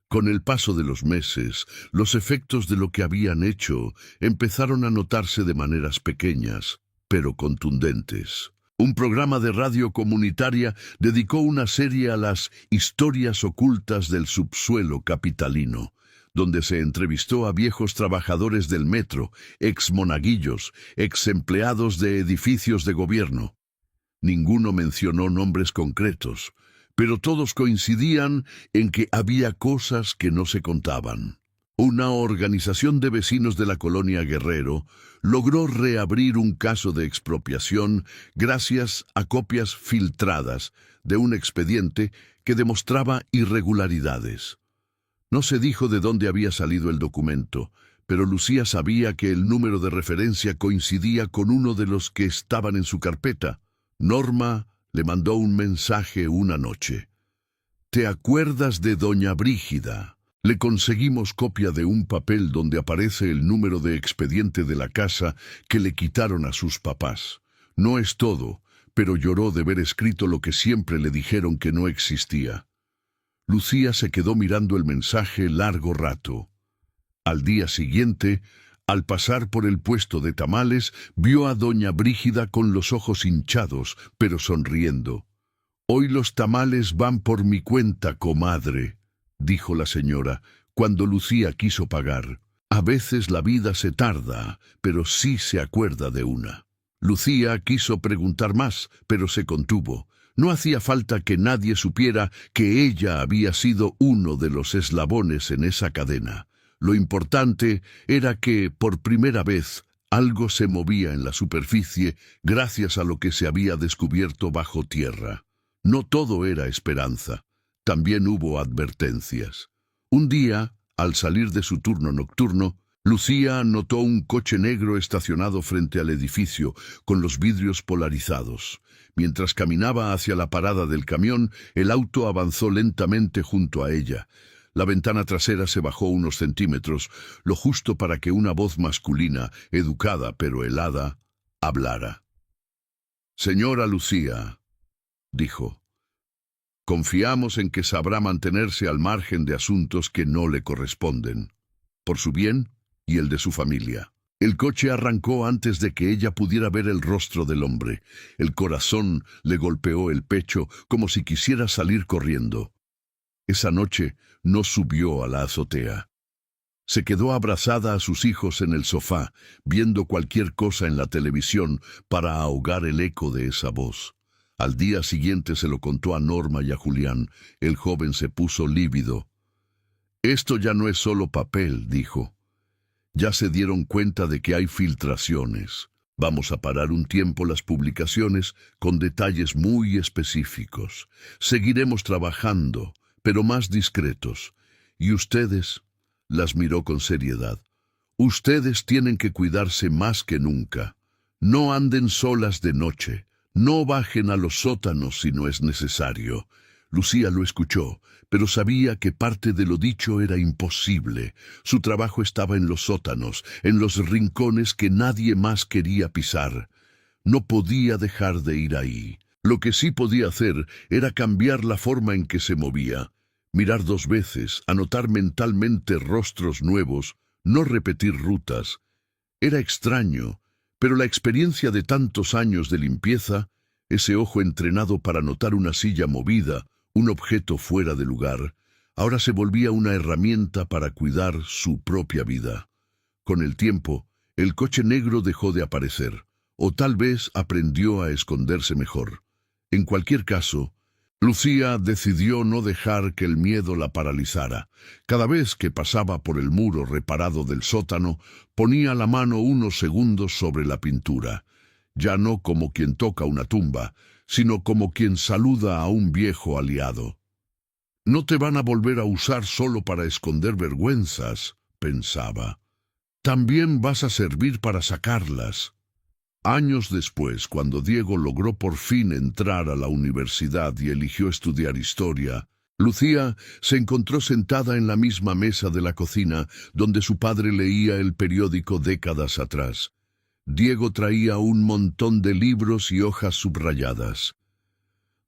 Con el paso de los meses, los efectos de lo que habían hecho empezaron a notarse de maneras pequeñas, pero contundentes. Un programa de radio comunitaria dedicó una serie a las historias ocultas del subsuelo capitalino. donde se entrevistó a viejos trabajadores del metro, ex monaguillos, ex empleados de edificios de gobierno. Ninguno mencionó nombres concretos, pero todos coincidían en que había cosas que no se contaban. Una organización de vecinos de la colonia Guerrero logró reabrir un caso de expropiación gracias a copias filtradas de un expediente que demostraba irregularidades. No se dijo de dónde había salido el documento, pero Lucía sabía que el número de referencia coincidía con uno de los que estaban en su carpeta. Norma le mandó un mensaje una noche. ¿Te acuerdas de doña Brígida? Le conseguimos copia de un papel donde aparece el número de expediente de la casa que le quitaron a sus papás. No es todo, pero lloró de ver escrito lo que siempre le dijeron que no existía. Lucía se quedó mirando el mensaje largo rato. Al día siguiente, al pasar por el puesto de tamales, vio a doña Brígida con los ojos hinchados, pero sonriendo. «Hoy los tamales van por mi cuenta, comadre», dijo la señora, cuando Lucía quiso pagar. A veces la vida se tarda, pero sí se acuerda de una. Lucía quiso preguntar más, pero se contuvo. No hacía falta que nadie supiera que ella había sido uno de los eslabones en esa cadena. Lo importante era que, por primera vez, algo se movía en la superficie gracias a lo que se había descubierto bajo tierra. No todo era esperanza. También hubo advertencias. Un día, al salir de su turno nocturno, Lucía notó un coche negro estacionado frente al edificio, con los vidrios polarizados. Mientras caminaba hacia la parada del camión, el auto avanzó lentamente junto a ella. La ventana trasera se bajó unos centímetros, lo justo para que una voz masculina, educada pero helada, hablara. «Señora Lucía», dijo, «confiamos en que sabrá mantenerse al margen de asuntos que no le corresponden, por su bien y el de su familia». El coche arrancó antes de que ella pudiera ver el rostro del hombre. El corazón le golpeó el pecho como si quisiera salir corriendo. Esa noche no subió a la azotea. Se quedó abrazada a sus hijos en el sofá, viendo cualquier cosa en la televisión para ahogar el eco de esa voz. Al día siguiente se lo contó a Norma y a Julián. El joven se puso lívido. «Esto ya no es solo papel», dijo. «Ya se dieron cuenta de que hay filtraciones. Vamos a parar un tiempo las publicaciones con detalles muy específicos. Seguiremos trabajando, pero más discretos. Y ustedes», las miró con seriedad, «ustedes tienen que cuidarse más que nunca. No anden solas de noche. No bajen a los sótanos si no es necesario». Lucía lo escuchó, pero sabía que parte de lo dicho era imposible. Su trabajo estaba en los sótanos, en los rincones que nadie más quería pisar. No podía dejar de ir ahí. Lo que sí podía hacer era cambiar la forma en que se movía. Mirar 2 veces, anotar mentalmente rostros nuevos, no repetir rutas. Era extraño, pero la experiencia de tantos años de limpieza, ese ojo entrenado para notar una silla movida, un objeto fuera de lugar, ahora se volvía una herramienta para cuidar su propia vida. Con el tiempo, el coche negro dejó de aparecer, o tal vez aprendió a esconderse mejor. En cualquier caso, Lucía decidió no dejar que el miedo la paralizara. Cada vez que pasaba por el muro reparado del sótano, ponía la mano unos segundos sobre la pintura, ya no como quien toca una tumba, sino como quien saluda a un viejo aliado. «No te van a volver a usar solo para esconder vergüenzas», pensaba. «También vas a servir para sacarlas». Años después, cuando Diego logró por fin entrar a la universidad y eligió estudiar historia, Lucía se encontró sentada en la misma mesa de la cocina donde su padre leía el periódico décadas atrás. Diego traía un montón de libros y hojas subrayadas.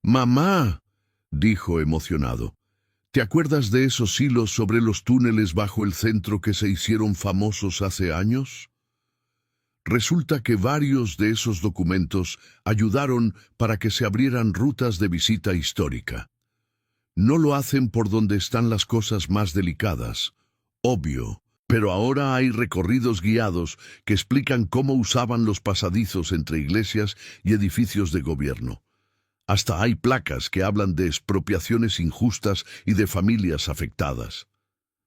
«Mamá», dijo emocionado, «¿te acuerdas de esos hilos sobre los túneles bajo el centro que se hicieron famosos hace años? Resulta que varios de esos documentos ayudaron para que se abrieran rutas de visita histórica. No lo hacen por donde están las cosas más delicadas. obvio. Pero ahora hay recorridos guiados que explican cómo usaban los pasadizos entre iglesias y edificios de gobierno. Hasta hay placas que hablan de expropiaciones injustas y de familias afectadas.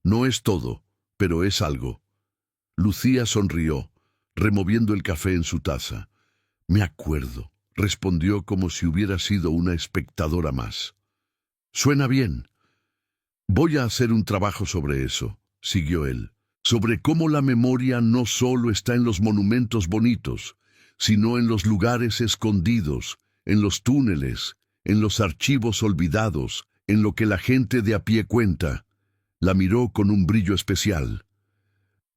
No es todo, pero es algo. Lucía sonrió, removiendo el café en su taza. Me acuerdo, respondió como si hubiera sido una espectadora más. Suena bien. Voy a hacer un trabajo sobre eso, siguió él. Sobre cómo la memoria no solo está en los monumentos bonitos, sino en los lugares escondidos, en los túneles, en los archivos olvidados, en lo que la gente de a pie cuenta. La miró con un brillo especial.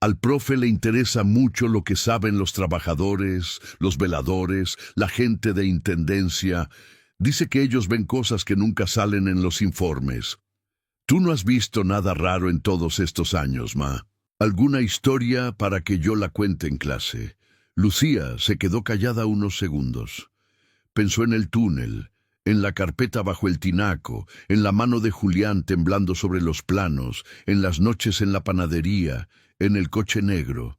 Al profe le interesa mucho lo que saben los trabajadores, los veladores, la gente de intendencia. Dice que ellos ven cosas que nunca salen en los informes. Tú no has visto nada raro en todos estos años, Ma. ¿Alguna historia para que yo la cuente en clase? Lucía se quedó callada unos segundos. Pensó en el túnel, en la carpeta bajo el tinaco, en la mano de Julián temblando sobre los planos, en las noches en la panadería, en el coche negro.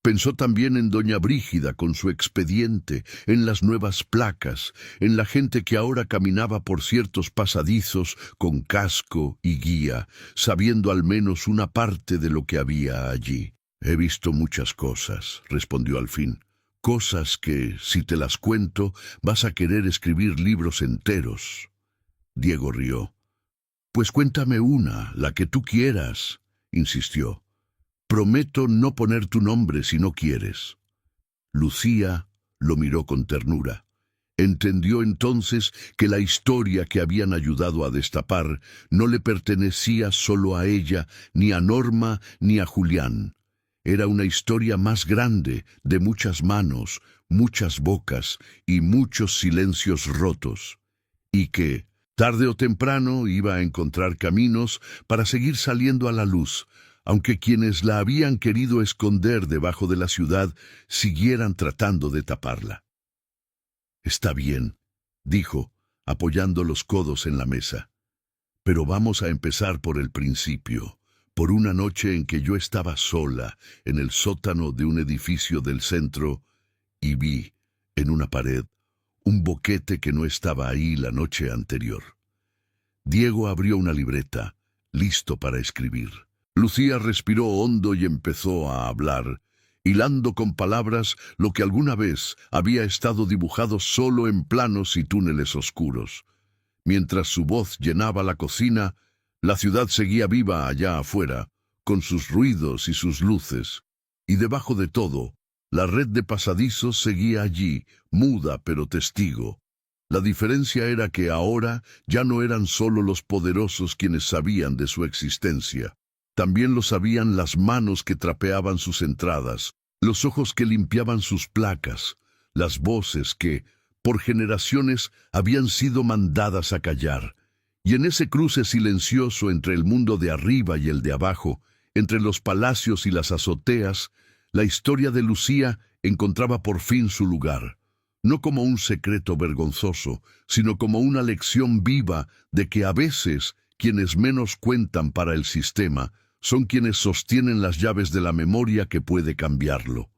Pensó también en doña Brígida con su expediente, en las nuevas placas, en la gente que ahora caminaba por ciertos pasadizos con casco y guía, sabiendo al menos una parte de lo que había allí. He visto muchas cosas, respondió al fin. Cosas que, si te las cuento, vas a querer escribir libros enteros. Diego rió. Pues cuéntame una, la que tú quieras, insistió. Prometo no poner tu nombre si no quieres. Lucía lo miró con ternura. Entendió entonces que la historia que habían ayudado a destapar no le pertenecía solo a ella, ni a Norma, ni a Julián. Era una historia más grande, de muchas manos, muchas bocas y muchos silencios rotos. Y que, tarde o temprano, iba a encontrar caminos para seguir saliendo a la luz, aunque quienes la habían querido esconder debajo de la ciudad siguieran tratando de taparla. Está bien, dijo, apoyando los codos en la mesa. Pero vamos a empezar por el principio, por una noche en que yo estaba sola en el sótano de un edificio del centro y vi, en una pared, un boquete que no estaba ahí la noche anterior. Diego abrió una libreta, listo para escribir. Lucía respiró hondo y empezó a hablar, hilando con palabras lo que alguna vez había estado dibujado solo en planos y túneles oscuros. Mientras su voz llenaba la cocina, la ciudad seguía viva allá afuera, con sus ruidos y sus luces. Y debajo de todo, la red de pasadizos seguía allí, muda pero testigo. La diferencia era que ahora ya no eran solo los poderosos quienes sabían de su existencia. También lo sabían las manos que trapeaban sus entradas, los ojos que limpiaban sus placas, las voces que, por generaciones, habían sido mandadas a callar. Y en ese cruce silencioso entre el mundo de arriba y el de abajo, entre los palacios y las azoteas, la historia de Lucía encontraba por fin su lugar, no como un secreto vergonzoso, sino como una lección viva de que a veces quienes menos cuentan para el sistema son quienes sostienen las llaves de la memoria que puede cambiarlo.